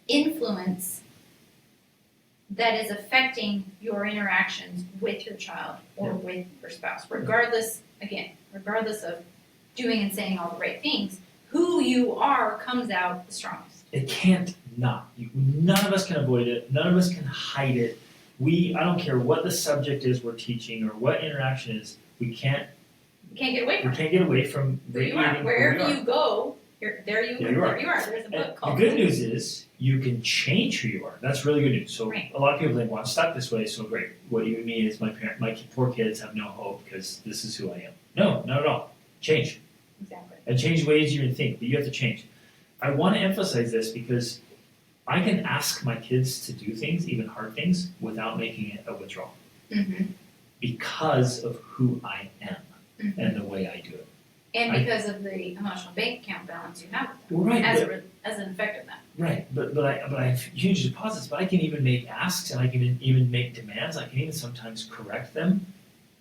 influence that is affecting your interactions with your child or with your spouse, regardless of doing and saying all the right things. Who you are comes out the strongest. It can't not. None of us can avoid it. None of us can hide it. I don't care what the subject is we're teaching or what interaction is, we can't get away from get away from who you are. radiating Wherever who we are. you go, there you are. There's a book And called the good news is you can change who you are. That's really good news. So Right. a lot of people think, well, I'm stuck this way, so great. What you mean is my poor kids have no hope because this is who I am. No, not at all. Change. Exactly. And change ways you even think, but you have to change. I want to emphasize this because I can ask my kids to do things, even hard things, without making it a withdrawal Mm-hmm. because of who I am Mm-hmm. and the way I do it. And because of the emotional bank account balance you have with them, Well, right, as an effect of that. right. But I have huge deposits, but I can even make asks and I can even make demands. I can even sometimes correct them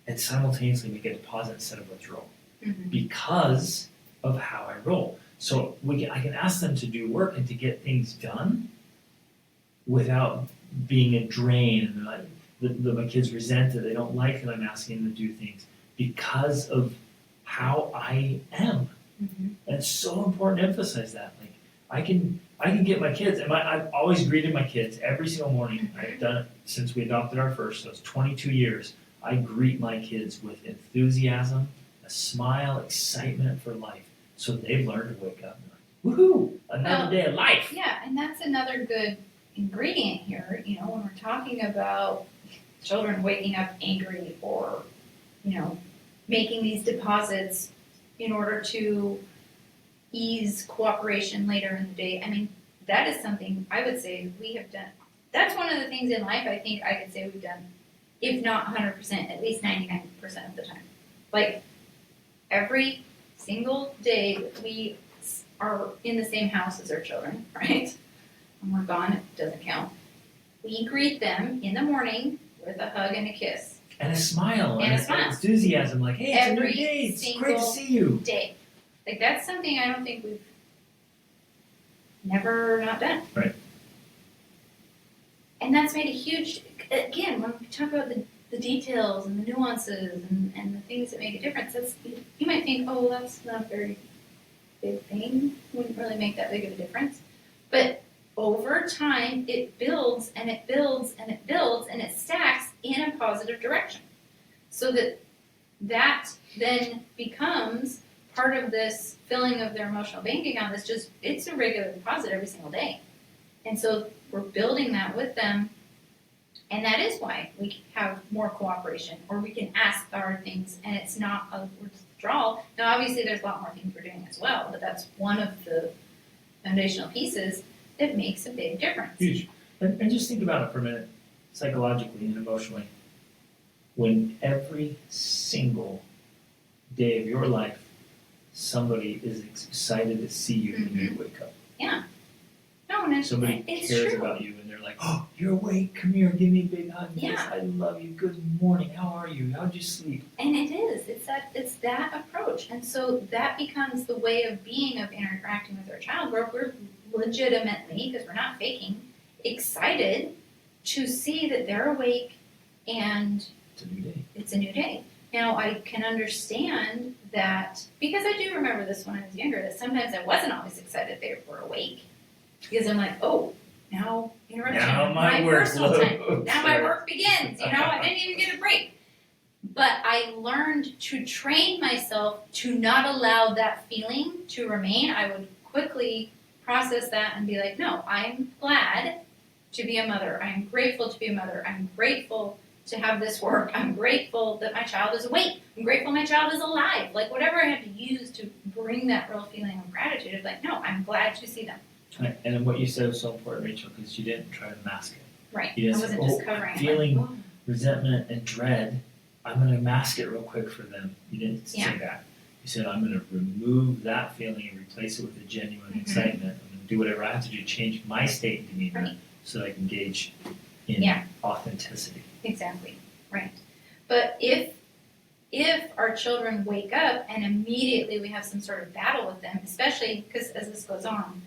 and simultaneously make a deposit instead of withdrawal Mm-hmm. because of how I roll. So I can ask them to do work and to get things done without being a drain. And my kids resent it. They don't like that I'm asking them to do things because of how I am. Mm-hmm. And it's so important to emphasize that. Like I can get my kids, and I've always greeted my kids every single morning. I've done it since we adopted our first, so it's 22 years. I greet my kids with enthusiasm, a smile, excitement for life. So they've learned to wake up and woohoo, another day of life. Yeah, and that's another good ingredient here. When we're talking about children waking up angry or, making these deposits in order to ease cooperation later in the day. I mean, that is something I would say we have done. That's one of the things in life I think I could say we've done, if not 100%, at least 99% of the time. Like, every single day that we are in the same house as our children, right? When we're gone, it doesn't count. We greet them in the morning with a hug and a kiss. And a smile. And a smile. Enthusiasm. Like, hey, it's a new day. It's great to see you. Day. Like, that's something I don't think we've never not done. Right. And that's made a huge, again, when we talk about the details and the nuances and the things that make a difference, you might think, oh, that's not a very big thing. Wouldn't really make that big of a difference. But over time, it builds and it builds and it builds and it stacks in a positive direction. So that then becomes part of this filling of their emotional bank account. It's a regular deposit every single day. And so we're building that with them. And that is why we have more cooperation, or we can ask hard things and it's not a withdrawal. Now, obviously, there's a lot more things we're doing as well, but that's one of the foundational pieces that makes a big difference. Huge. And just think about it for a minute, psychologically and emotionally. When every single day of your life, somebody is excited to see you when you wake up. Yeah. No, and Somebody it's cares true. about you and they're like, oh, you're awake, come here, give me a big hug. Yeah. Yes, I love you, good morning, how are you, how'd you sleep? And it is. It's that approach. And so that becomes the way of being, of interacting with our child, where we're legitimately, because we're not faking, excited to see that they're awake and It's a new day. it's a new day. Now, I can understand that, because I do remember this when I was younger, that sometimes I wasn't always excited they were awake. Because I'm like, oh, now interruption. Now my personal workload. time. Now my work begins. I didn't even get a break. But I learned to train myself to not allow that feeling to remain. I would quickly process that and be like, no, I'm glad to be a mother. I'm grateful to be a mother. I'm grateful to have this work. I'm grateful that my child is awake. I'm grateful my child is alive. Like, whatever I have to use to bring that real feeling of gratitude of like, no, I'm glad to see them. Right. And then what you said was so important, Rachel, because you didn't try to mask it. Right. You I didn't wasn't say, just oh, covering I'm it. feeling Like, resentment and dread. I'm going to mask it real quick for them. You didn't say that. You said, I'm going to remove that feeling and replace it with a genuine excitement. I'm going to do whatever I have to do to change my state and demeanor so that I can engage in authenticity. Exactly. Right. But if our children wake up and immediately we have some sort of battle with them, especially because as this goes on,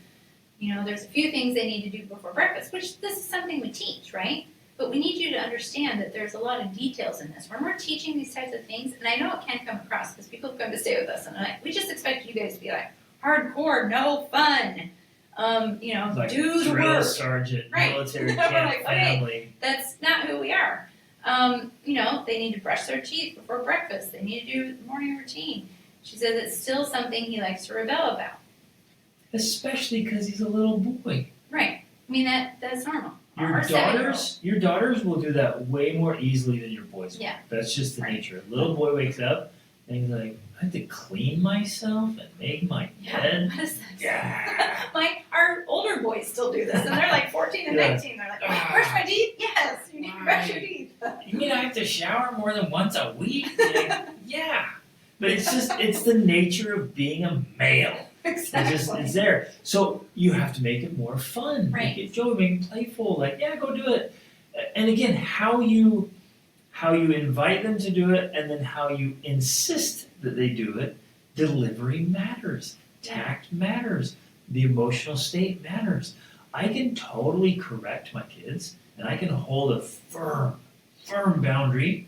there's a few things they need to do before breakfast, which this is something we teach, right? But we need you to understand that there's a lot of details in this. When we're teaching these types of things, and I know it can come across because people come to stay with us, and we just expect you guys to be like hardcore, no fun, Like do the drill work. sergeant, Right. military We're camp like, okay. family. That's not who we are. They need to brush their teeth before breakfast. They need to do the morning routine. She says it's still something he likes to rebel about. Especially because he's a little boy. Right. I mean, that's normal. Your daughters will do that way more easily than your boys will. Yeah. That's just the nature. A little boy wakes up and he's like, I have to clean myself and make my bed. What is this? Yeah. Our older boys still do this, and they're like 14 and 19. They're like, brush my teeth? Yes, you need to brush your teeth. You mean I have to shower more than once a week? Like, yeah. But it's the nature of being a male. Exactly. It's there. So you have to make it more fun. Right. Make it joy, make it playful. Like, yeah, go do it. And again, how you invite them to do it and then how you insist that they do it, delivery matters. Tact matters. The emotional state matters. I can totally correct my kids and I can hold a firm boundary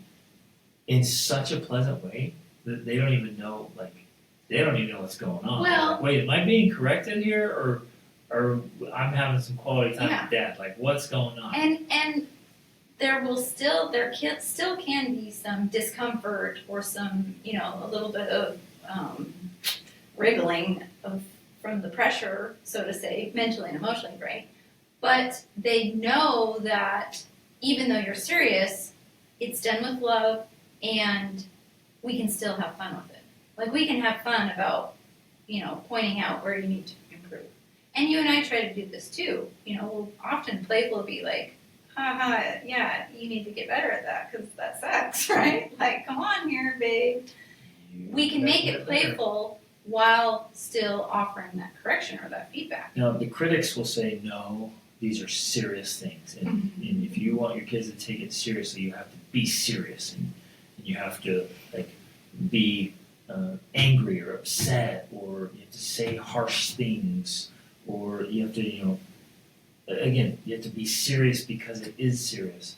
in such a pleasant way that they don't even know, what's going on. Well, like, wait, am I being corrected here or I'm having some quality time with dad? Like, what's going on? And there still can be some discomfort or some, a little bit of wriggling from the pressure, so to say, mentally and emotionally, right? But they know that even though you're serious, it's done with love and we can still have fun with it. Like, we can have fun about, pointing out where you need to improve. And you and I try to do this too. We'll often playful be like, haha, yeah, you need to get better at that because that sucks, right? Like, come on here, babe. We can make it playful while still offering that correction or that feedback. Now, the critics will say, no, these are serious things. And if you want your kids to take it seriously, you have to be serious. And you have to, be angry or upset, or you have to say harsh things, or you have to, again, you have to be serious because it is serious.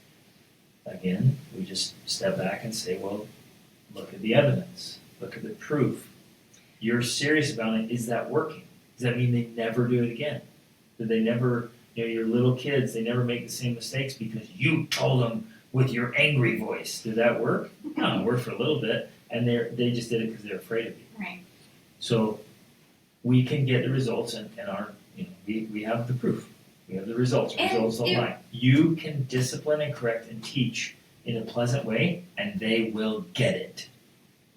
Again, we just step back and say, well, look at the evidence. Look at the proof. You're serious about it. Is that working? Does that mean they never do it again? Do they never, your little kids, they never make the same mistakes because you told them with your angry voice? Did that work? No, it worked for a little bit. And they just did it because they're afraid of you. Right. So we can get the results and we have the proof. We have the results. Results online. You can discipline and correct and teach in a pleasant way, and they will get it.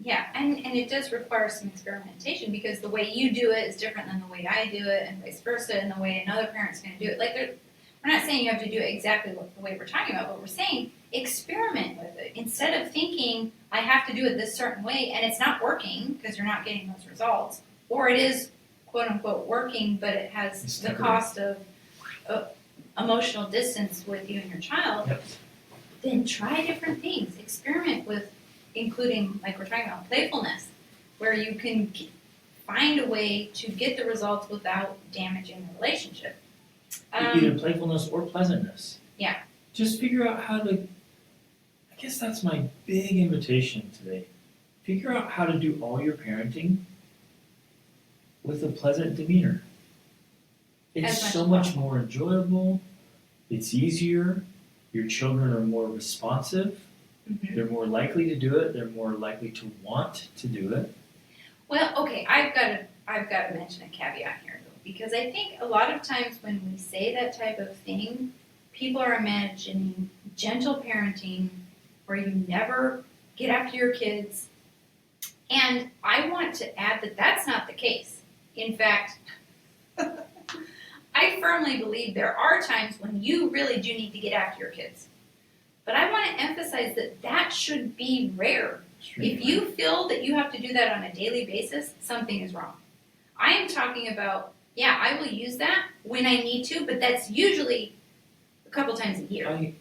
Yeah, and it does require some experimentation because the way you do it is different than the way I do it, and vice versa, and the way another parent's going to do it. We're not saying you have to do it exactly the way we're talking about, but we're saying experiment with it. Instead of thinking, I have to do it this certain way, and it's not working because you're not getting those results, or it is, quote unquote, working, but it has the cost of emotional distance with you and your child, then try different things. Experiment with including, like we're talking about, playfulness, where you can find a way to get the results without damaging the relationship. Either playfulness or pleasantness. Yeah. Just figure out how to, I guess that's my big invitation today. figure out how to do all your parenting with a pleasant demeanor. It's As much so as much possible. more enjoyable. It's easier. Your children are more responsive. Mhm. They're more likely to do it. They're more likely to want to do it. Well, okay, I've got to mention a caveat here though, because I think a lot of times when we say that type of thing, people are imagining gentle parenting where you never get after your kids. And I want to add that that's not the case. In fact, I firmly believe there are times when you really do need to get after your kids. But I want to emphasize that that should be rare. If you feel that you have to do that on a daily basis, something is wrong. I am talking about, yeah, I will use that when I need to, but that's usually a couple times a year. I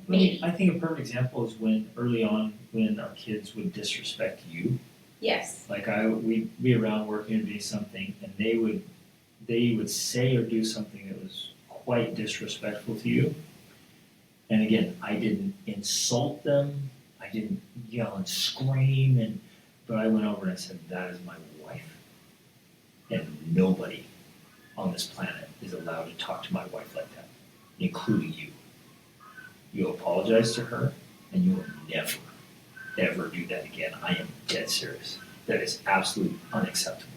Maybe. think a perfect example is when early on when our kids would disrespect you. Yes. Like we'd be around working or doing something, and they would say or do something that was quite disrespectful to you. And again, I didn't insult them. I didn't yell and scream, but I went over and I said, "That is my wife, and nobody on this planet is allowed to talk to my wife like that, including you. You apologize to her, and you will never, ever do that again. I am dead serious. That is absolutely unacceptable."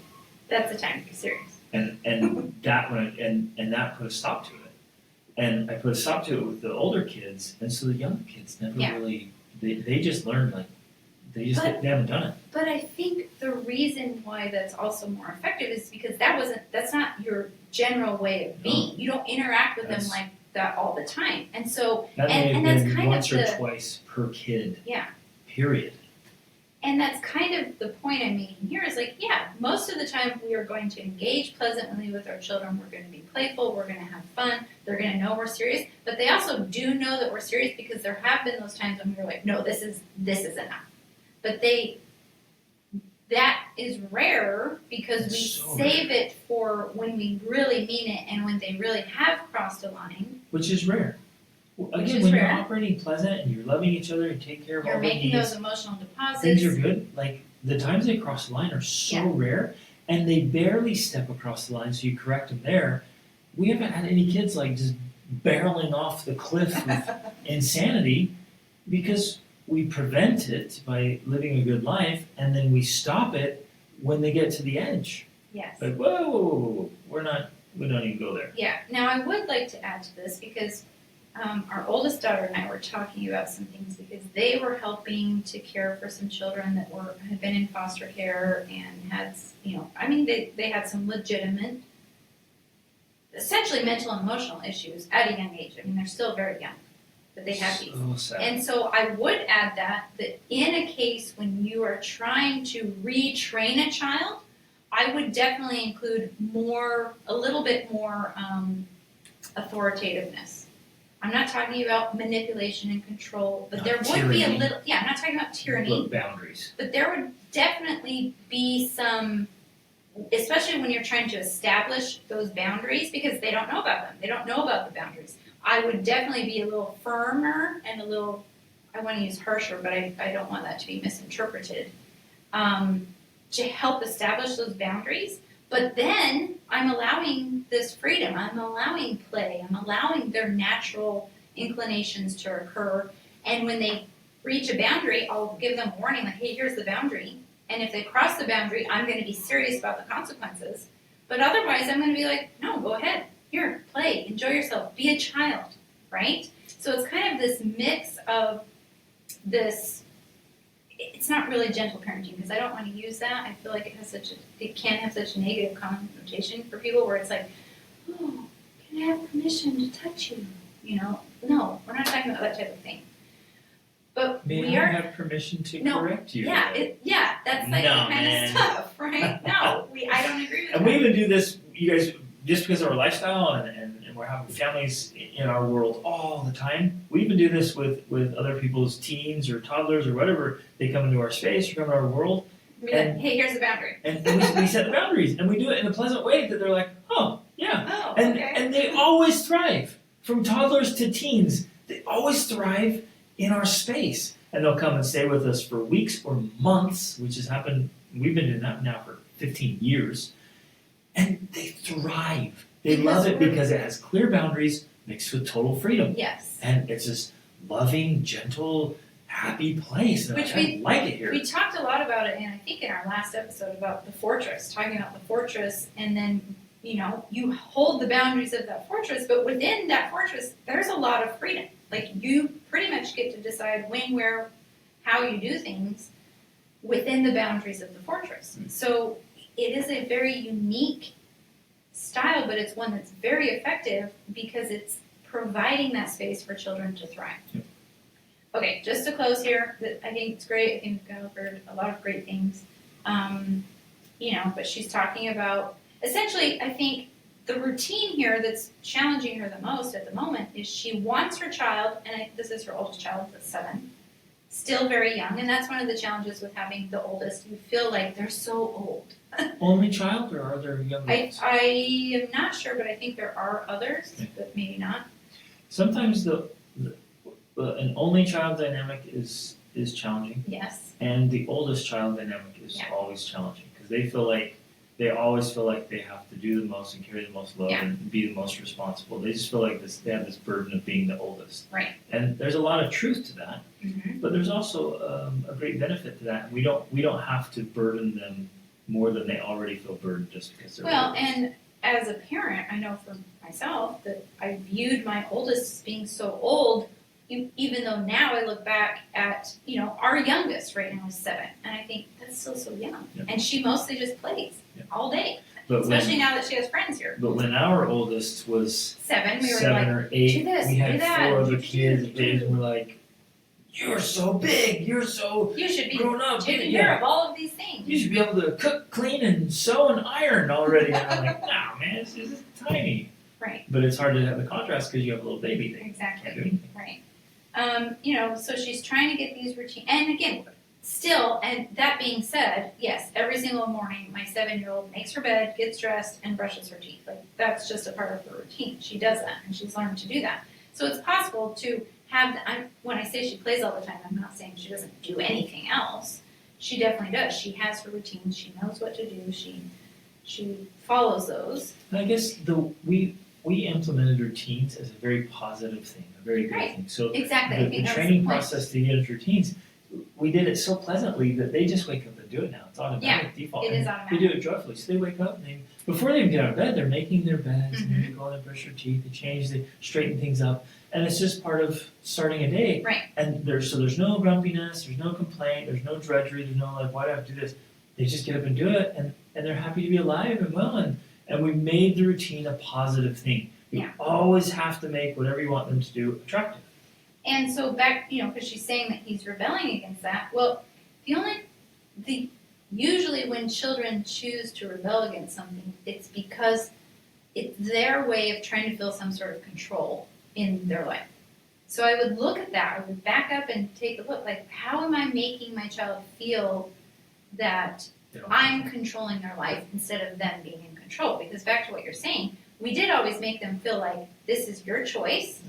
That's the time to be serious. And that put a stop to it. And I put a stop to it with the older kids, and so the younger kids never Yeah. really. They just learned they haven't done it. But I think the reason why that's also more effective is because that's not your general way of being. You don't interact with them like that all the time. And so That may and have that's been kind once of or the twice per kid. Yeah. Period. And that's kind of the point I'm making here is like, yeah, most of the time we are going to engage pleasantly with our children. We're going to be playful. We're going to have fun. They're going to know we're serious. But they also do know that we're serious because there have been those times when we were like, no, this is enough. But that is rare because we so save it for when we really mean it and when they really have crossed a line. Which is rare. Again, is when rare. you're operating pleasant and you're loving each other and take care of You're all the making needs, those emotional deposits. things are good. Like the times they cross the line are so Yeah. rare, and they barely step across the line, so you correct them there. We haven't had any kids like just barreling off the cliff with insanity because we prevent it by living a good life, and then we stop it when they get to the edge. Yes. Like, whoa, we don't even go there. Yeah. Now, I would like to add to this because our oldest daughter and I were talking about some things because they were helping to care for some children that had been in foster care and had, they had some legitimate, essentially mental and emotional issues at a young age. I mean, they're still very young, but they have these. So sad. And so I would add that in a case when you are trying to retrain a child, I would definitely include a little bit more authoritativeness. I'm not talking about manipulation and control, but Not there would tyranny. be a little, I'm not talking about tyranny, But boundaries. but there would definitely be some, especially when you're trying to establish those boundaries because they don't know about them. They don't know about the boundaries. I would definitely be a little firmer and a little, I want to use harsher, but I don't want that to be misinterpreted, to help establish those boundaries. But then I'm allowing this freedom. I'm allowing play. I'm allowing their natural inclinations to occur. And when they reach a boundary, I'll give them a warning like, hey, here's the boundary. And if they cross the boundary, I'm going to be serious about the consequences. But otherwise, I'm going to be like, no, go ahead. Here, play, enjoy yourself, be a child, right? So it's kind of this mix of this. It's not really gentle parenting because I don't want to use that. I feel like it can have such a negative connotation for people where it's like, oh, can I have permission to touch you? No, we're not talking about that type of thing. But May we I are. have permission to No, correct you? That's like No, the kind man. of stuff, right? No, I don't agree with And that. we even do this, you guys, just because of our lifestyle and we're having families in our world all the time. We even do this with other people's teens or toddlers or whatever. They come into our space or come into our world. We're like, hey, here's the boundary. And we set the boundaries. And we do it in a pleasant way that they're like, oh, yeah. Oh, And, okay. and they always thrive. From toddlers to teens, they always thrive in our space. and they'll come and stay with us for weeks or months, which has happened. We've been doing that now for 15 years, and they thrive. They love it because it has clear boundaries mixed with total freedom. Yes. And it's this loving, gentle, happy place. And Which I like it here. We talked a lot about it, and I think in our last episode about the fortress, talking about the fortress, and then, you hold the boundaries of that fortress, but within that fortress, there's a lot of freedom. Like, you pretty much get to decide when, where, how you do things within the boundaries of the fortress. So it is a very unique style, but it's one that's very effective because it's providing that space for children to thrive. Yep. Okay, just to close here, I think it's great. I think we've covered a lot of great things. But she's talking about, essentially, I think the routine here that's challenging her the most at the moment is she wants her child, and this is her oldest child, that's 7, still very young, and that's one of the challenges with having the oldest. You feel like they're so old. Only child, or are there young ones? I am not sure, but I think there are others, but maybe not. Sometimes an only child dynamic is challenging, Yes. and the oldest child dynamic is always challenging because they always feel like they have to do the most and carry the most load and be the most responsible. They just feel like they have this burden of being the oldest. Right. And there's a lot of truth to that, Mm-hmm. but there's also a great benefit to that. We don't have to burden them more than they already feel burdened just because they're Well, oldest. and as a parent, I know for myself that I viewed my oldest as being so old, even though now I look back at, our youngest right now is 7, and I think that's still so young. Yeah. And she mostly just plays all day, But especially now that she has friends here. But when our oldest was 7, we were 7 like, or 8, do this, we do had that, 4 other do, kids, do, babies, do. and we're like, "You're so big, you're so you should be grown up, taking yeah. care of all of these things. You should be able to cook, clean, and sew and iron already." And I'm like, "Nah, man, it's just tiny." Right. But it's hard to have the contrast because you have a little baby. They can't do Exactly. anything. Right. So she's trying to get these routine, and again, still, and that being said, yes, every single morning my 7-year-old makes her bed, gets dressed, and brushes her teeth. Like, that's just a part of her routine. She does that, and she's learned to do that. So it's possible to have, when I say she plays all the time, I'm not saying she doesn't do anything else. She definitely does. She has her routines. She knows what to do. She follows those. And I guess we implemented routines as a very positive thing, a very good Right. thing. So Exactly. I the think that was training the point. process to get into routines, we did it so pleasantly that they just wake up and do it now. It's automatic default. It is And automatic. they do it joyfully. So they wake up and before they even get out of bed, they're making their beds and Mm-hmm. they go in and brush their teeth, they change, they straighten things up. And it's just part of starting a day. Right. And there's no grumpiness, there's no complaint, there's no drudgery, there's no like, why do I have to do this? They just get up and do it and they're happy to be alive and well, and we made the routine a positive thing. You always have to make whatever you want them to do attractive. And so back, because she's saying that he's rebelling against that. Well, usually when children choose to rebel against something, it's because it's their way of trying to feel some sort of control in their life. So I would look at that. I would back up and take a look. Like, how am I making my child feel that I'm controlling their life instead of them being in control? Because back to what you're saying, we did always make them feel like this is your choice.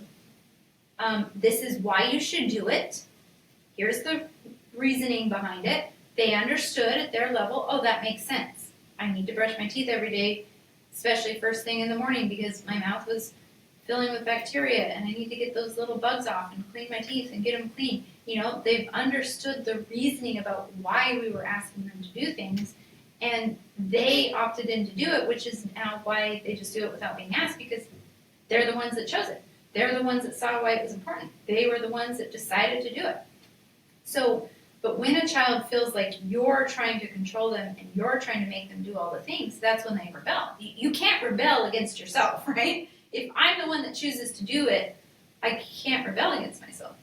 This is why you should do it. Here's the reasoning behind it. They understood at their level, oh, that makes sense. I need to brush my teeth every day, especially first thing in the morning because my mouth was filling with bacteria and I need to get those little bugs off and clean my teeth and get them clean. They've understood the reasoning about why we were asking them to do things, and they opted in to do it, which is now why they just do it without being asked because they're the ones that chose it. They're the ones that saw why it was important. They were the ones that decided to do it. So, but when a child feels like you're trying to control them and you're trying to make them do all the things, that's when they rebel. You can't rebel against yourself, right? If I'm the one that chooses to do it, I can't rebel against myself.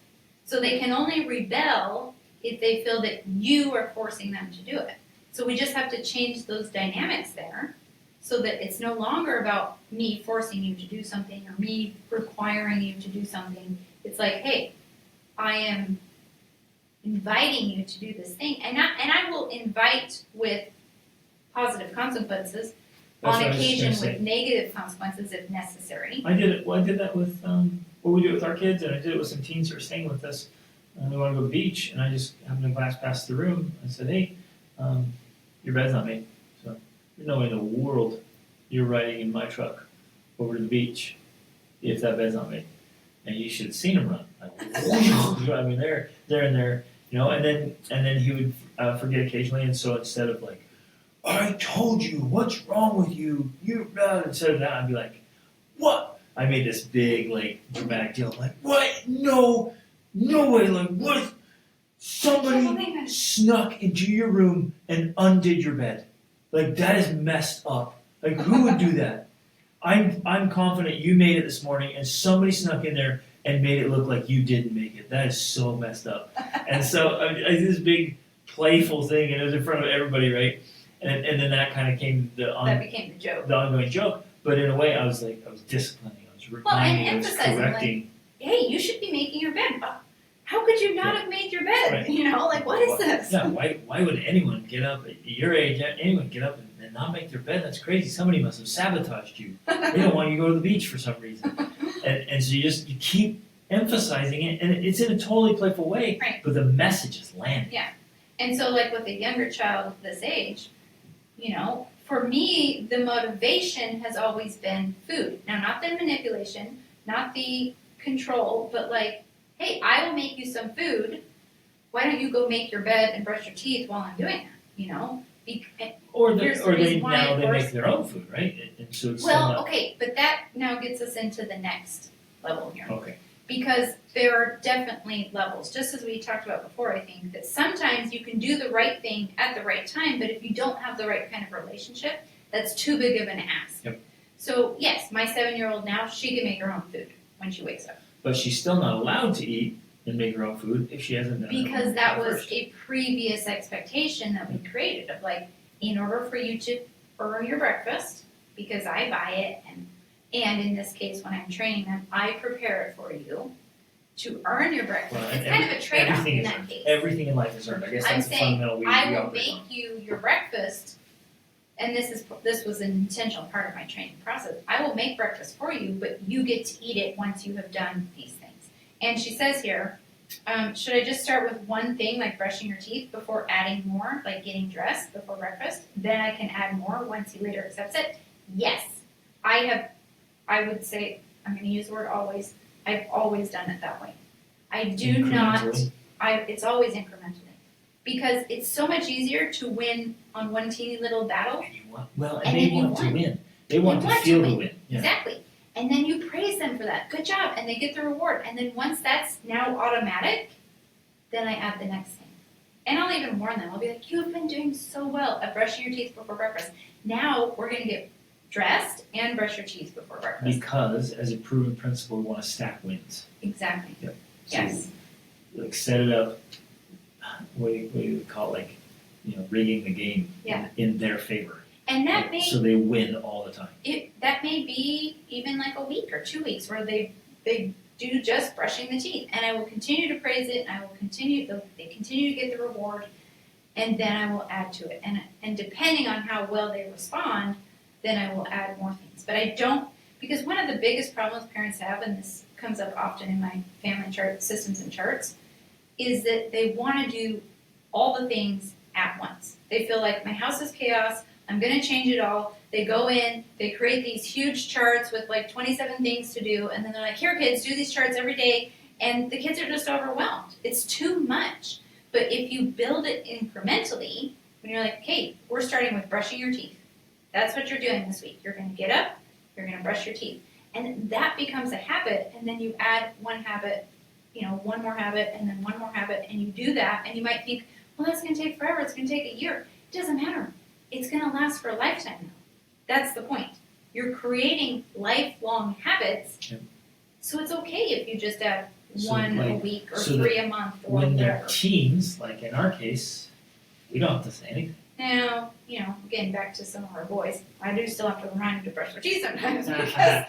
So they can only rebel if they feel that you are forcing them to do it. So we just have to change those dynamics there so that it's no longer about me forcing you to do something or me requiring you to do something. It's like, hey, I am inviting you to do this thing. And I will invite with positive consequences, That's on what I was just occasion gonna say. with negative consequences if necessary. I did it. Well, I did that with we do it with our kids, and I did it with some teens who are staying with us. and we want to go to the beach, and I just happened to glance past the room. I said, hey, your bed's not made. So there's no way in the world you're riding in my truck over to the beach if that bed's not made. And you should have seen him run. I mean, they're in there, and then he would forget occasionally, and so instead of like, I told you, what's wrong with you? Instead of that, I'd be like, what? I made this big, like, dramatic deal. I'm like, what? No way. Like, what? Somebody snuck into your room and undid your bed. Like, that is messed up. Like, who would do that? I'm confident you made it this morning, and somebody snuck in there and made it look like you didn't make it. That is so messed up. And so I did this big playful thing, and it was in front of everybody, right? And then that kind of came that became the joke. The ongoing joke. But in a way, I was disciplining. I was reminding. And I was emphasizing, correcting. Like, hey, you should be making your bed. How could you not have made your bed? Right. What is this? Yeah, why would anyone get up at your age? Anyone get up and not make their bed? That's crazy. Somebody must have sabotaged you. They don't want you to go to the beach for some reason. And so you keep emphasizing it, and it's in a totally playful way. Right. But the message is landing. Yeah. And so, like with a younger child this age, for me, the motivation has always been food. Now, not the manipulation, not the control, but like, hey, I will make you some food. Why don't you go make your bed and brush your teeth while I'm doing that? Or they make their own food, right? And so it's okay, but that now gets us into the next level here. Okay. Because there are definitely levels. Just as we talked about before, I think that sometimes you can do the right thing at the right time, but if you don't have the right kind of relationship, that's too big of an ask. Yep. So yes, my 7-year-old now, she can make her own food when she wakes up. But she's still not allowed to eat and make her own food if she hasn't done it. Because that was a previous expectation that we created of like, in order for you to earn your breakfast, because I buy it, and in this case, when I'm training them, I prepare it for you to earn your breakfast. Well, it's kind of a trade-off in that case. Everything in life is earned. I guess I'm that's the saying, fundamental we I will operate make on. you your breakfast, and this was an intentional part of my training process. I will make breakfast for you, but you get to eat it once you have done these things. And she says here, should I just start with one thing, like brushing your teeth, before adding more, like getting dressed before breakfast? Then I can add more once he later accepts it? Yes. I would say, I'm going to use the word always, I've always done it that way. I do not, it's always incrementally. Because it's so much easier to win on one teeny little battle. And they want to win. They want to feel the win. Yeah. Exactly. And then you praise them for that. Good job. And they get the reward. And then once that's now automatic, then I add the next thing. And I'll even warn them. I'll be like, you've been doing so well at brushing your teeth before breakfast. Now we're going to get dressed and brush your teeth before breakfast. Because, as a proven principle, we want to stack wins. Exactly. Yep. So, yes. Like set it up. What do you call it? Rigging the game in their favor. And that so they win all the time. That may be even like a week or 2 weeks where they do just brushing the teeth, and I will continue to praise it. And I will they continue to get the reward, and then I will add to it. And depending on how well they respond, then I will add more things. But I don't, because one of the biggest problems parents have, and this comes up often in my family chart systems and charts, is that they want to do all the things at once. They feel like my house is chaos, I'm going to change it all. They go in, they create these huge charts with like 27 things to do, and then they're like, here kids, do these charts every day, and the kids are just overwhelmed. It's too much. But if you build it incrementally, when you're like, okay, we're starting with brushing your teeth. That's what you're doing this week. You're going to get up, you're going to brush your teeth. And that becomes a habit, and then you add one habit, one more habit, and then one more habit, and you do that, and you might think, well, that's going to take forever, it's going to take a year. It doesn't matter. It's going to last for a lifetime now. That's the point. You're creating lifelong habits, so it's okay if you just add one a week or 3 a month or when whatever. they're teens, like in our case, we don't have to say anything. Now, getting back to some of our boys, I do still have to remind them to brush their teeth sometimes because,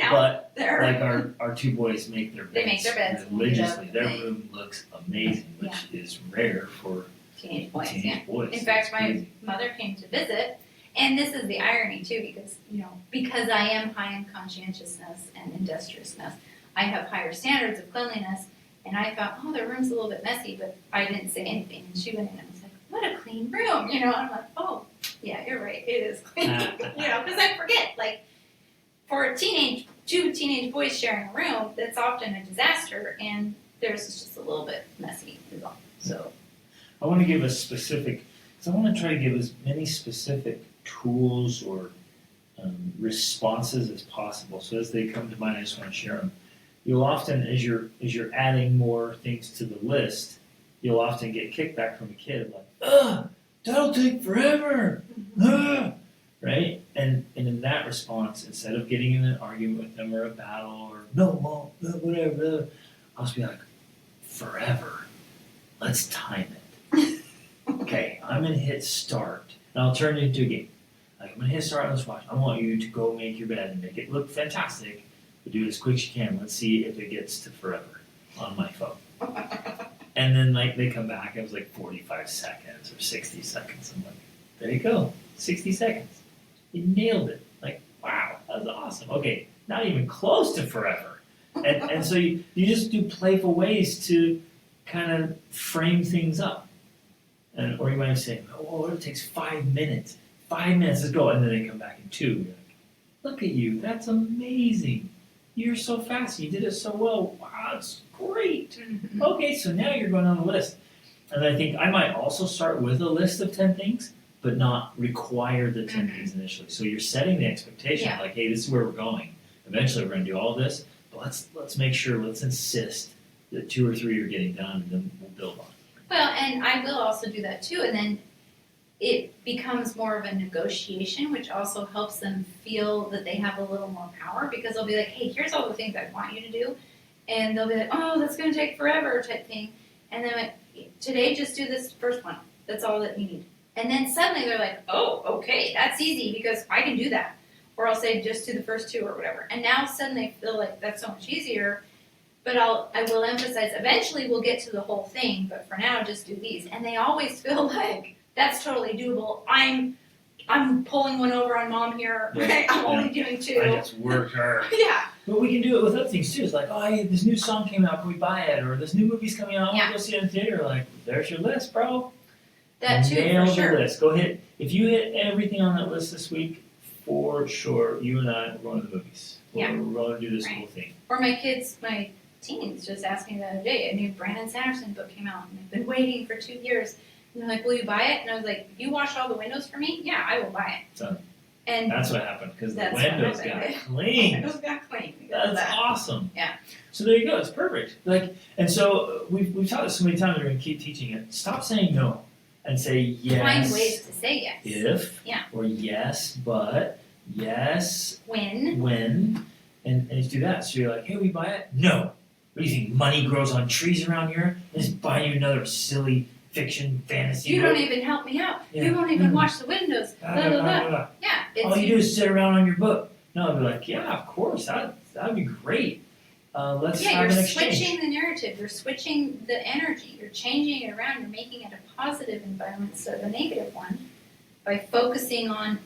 But they're... like our two boys make their beds. They make their beds religiously. Their room looks amazing, which is rare for teenage boys. boys. In fact, my mother came to visit, and this is the irony too, because I am high in conscientiousness and industriousness, I have higher standards of cleanliness, And I thought, oh, the room's a little bit messy, but I didn't say anything. And she went in and was like, what a clean room, you know? And I'm like, oh, yeah, you're right, it is clean, you know, because I forget, like, for two teenage boys sharing a room, that's often a disaster, and theirs is just a little bit messy, is all. So I want to give a specific, because I want to try to give as many specific tools or responses as possible. So as they come to mind, I just want to share them. You'll often, as you're adding more things to the list, you'll often get kickback from a kid like, ugh, that'll take forever, right? And in that response, instead of getting in an argument with them or a battle or no, mom, whatever, I'll just be like, forever, let's time it. Okay, I'm gonna hit start, and I'll turn it into a game. Like, I'm gonna hit start on this watch. I want you to go make your bed and make it look fantastic, but do it as quick as you can. Let's see if it gets to forever on my phone. And then like they come back, it was like 45 seconds or 60 seconds. I'm like, there you go, 60 seconds. You nailed it. Like, wow, that was awesome. Okay, not even close to forever. And so you just do playful ways to kind of frame things up. And or you might say, oh, it takes 5 minutes. 5 minutes, let's go. And then they come back in 2. You're like, look at you, that's amazing. You're so fast, you did it so well. Wow, that's great. Okay, so now you're going on the list. And I think I might also start with a list of 10 things, but not require the 10 things initially. So you're setting the expectation, like, hey, this is where we're going. Eventually we're going to do all this, but let's make sure, let's insist that 2 or 3 are getting done, and then we'll build on it. well, and I will also do that too, and then it becomes more of a negotiation, which also helps them feel that they have a little more power, because they'll be like, hey, here's all the things I want you to do, and they'll be like, oh, that's going to take forever type thing, and then like, today just do this first one, that's all that you need. And then suddenly they're like, oh, okay, that's easy because I can do that. Or I'll say just do the first 2 or whatever. And now suddenly I feel like that's so much easier. But I will emphasize, eventually we'll get to the whole thing, but for now just do these. And they always feel like that's totally doable. I'm pulling one over on mom here, right? I'm only doing 2. I just worked hard. Yeah. But we can do it with other things too. It's like, oh, hey, this new song came out, can we buy it? Or this new movie's coming out, I want to go see it in the theater. Like, there's your list, bro. That too, Nail for sure. the list. Go hit. If you hit everything on that list this week, for sure, you and I are going to the movies. Yeah. We're going to do this Right. cool thing. Or my teens just asked me the other day, a new Brandon Sanderson book came out, and I've been waiting for 2 years. And they're like, will you buy it? And I was like, you wash all the windows for me? Yeah, I will buy it. So And that's what happened, because the That's what windows happened. got clean. windows got clean because of That's that. awesome. Yeah. So there you go. It's perfect. Like, and so we've taught this so many times. We're going to keep teaching it. Stop saying no and say yes. Find ways to say yes. If. Yeah. Or yes, but. Yes. When. And just do that. So you're like, hey, we buy it? No. What do you think? Money grows on trees around here? I'm just buying you another silly fiction fantasy You book. don't even help me out. Yeah. You won't even wash the windows. Blah, blah, blah. Yeah. All you do is sit around on your book. No, I'd be like, yeah, of course. That'd be great. Let's have you're an exchange. switching the narrative. You're switching the energy. You're changing it around. You're making it a positive environment instead of a negative one by focusing on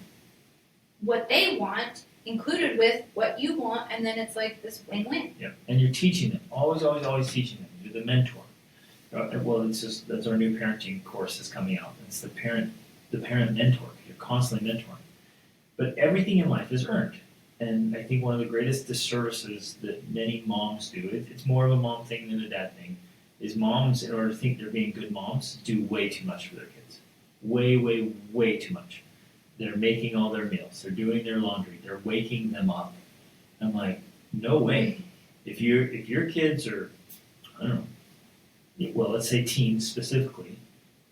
what they want included with what you want, and then it's like this win-win. Yeah, and you're teaching them. Always, always, always teaching them. You're the mentor. Well, that's our new parenting course that's coming out. It's the parent mentor. You're constantly mentoring. But everything in life is earned. And I think one of the greatest disservices that many moms do, it's more of a mom thing than a dad thing, is moms, in order to think they're being good moms, do way too much for their kids. Way, way, way too much. They're making all their meals. They're doing their laundry. They're waking them up. I'm like, no way. If your kids are, I don't know, well, let's say teens specifically.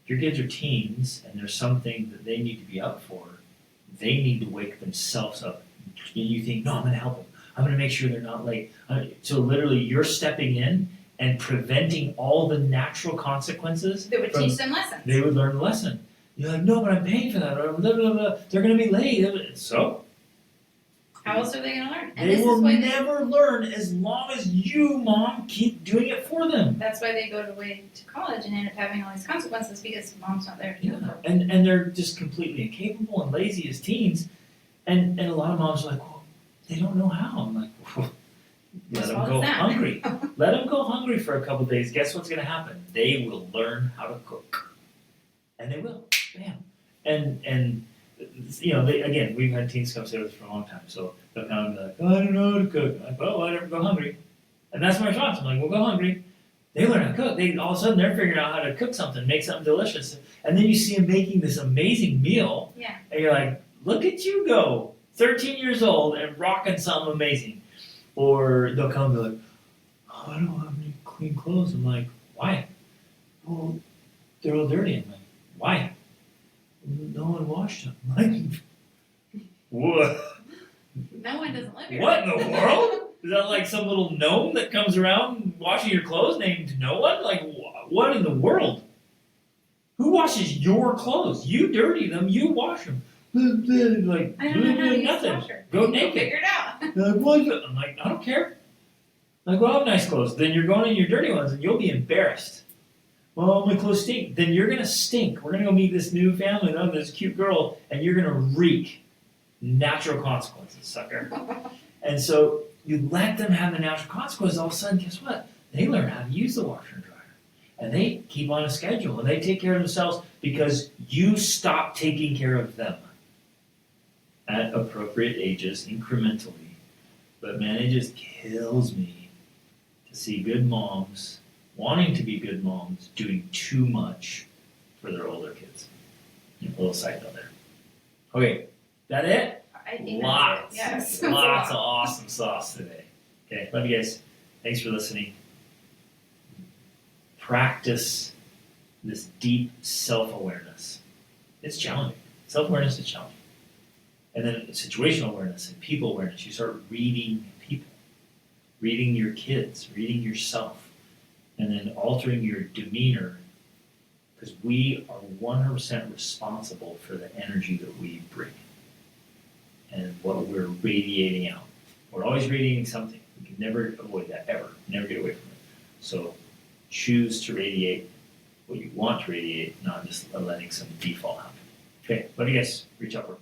If your kids are teens and there's something that they need to be up for, they need to wake themselves up. And you think, no, I'm going to help them. I'm going to make sure they're not late. So literally, you're stepping in and preventing all the natural consequences. That would teach them lessons. They would learn the lesson. You're like, no, but I'm paying for that. Or blah, blah, blah. They're going to be late. So How else are they going to learn? And they this will is why never learn as long as you, mom, keep doing it for them. that's why they go away to college and end up having all these consequences because mom's not there to do it for them. And they're just completely incapable and lazy as teens. And a lot of moms are like, well, they don't know how. I'm like, well, let As them well go as that. hungry. Let them go hungry for a couple of days. Guess what's going to happen? They will learn how to cook, and they will. Bam. And again, we've had teens come stay with us for a long time, so they'll kind of be like, "Oh, I don't know how to cook." I'm like, "Well, whatever, go hungry," and that's my response. I'm like, "Well, go hungry." They learn how to cook. They all of a sudden they're figuring out how to cook something, make something delicious, and then you see them making this amazing meal, Yeah. and you're like, "Look at you go, 13 years old and rocking something amazing." Or they'll come and be like, "Oh, I don't have any clean clothes." I'm like, "Why?" "Well, they're all dirty." I'm like, "Why?" "No one washed them." I'm like, what? No one doesn't live here. What in the world? Is that like some little gnome that comes around washing your clothes named no one? Like, what in the world? Who washes your clothes? You dirty them, you wash them. Like, I don't know how to use nothing. a washer. Go Go naked. figure it out. Like, what? I'm like, I don't care. Like, well, I have nice clothes. Then you're going in your dirty ones and you'll be embarrassed. Well, my clothes stink. Then you're going to stink. We're going to go meet this new family, this cute girl, and you're going to reek. Natural consequences, sucker. And so you let them have the natural consequences, all of a sudden, guess what? They learn how to use the washer and dryer. And they keep on a schedule, and they take care of themselves because you stop taking care of them at appropriate ages, incrementally. But man, it just kills me to see good moms, wanting to be good moms, doing too much for their older kids. A little side note there. Okay, that it? I think Lots. that's it. Yes. Lots of awesome sauce today. Okay, love you guys. Thanks for listening. Practice this deep self-awareness. It's challenging. Self-awareness is challenging. And then situational awareness and people awareness. You start reading people, reading your kids, reading yourself, and then altering your demeanor, because we are 100% responsible for the energy that we bring and what we're radiating out. We're always radiating something. We can never avoid that, ever. Never get away from it. So choose to radiate what you want to radiate, not just letting some default happen. Okay, love you guys. Reach upward.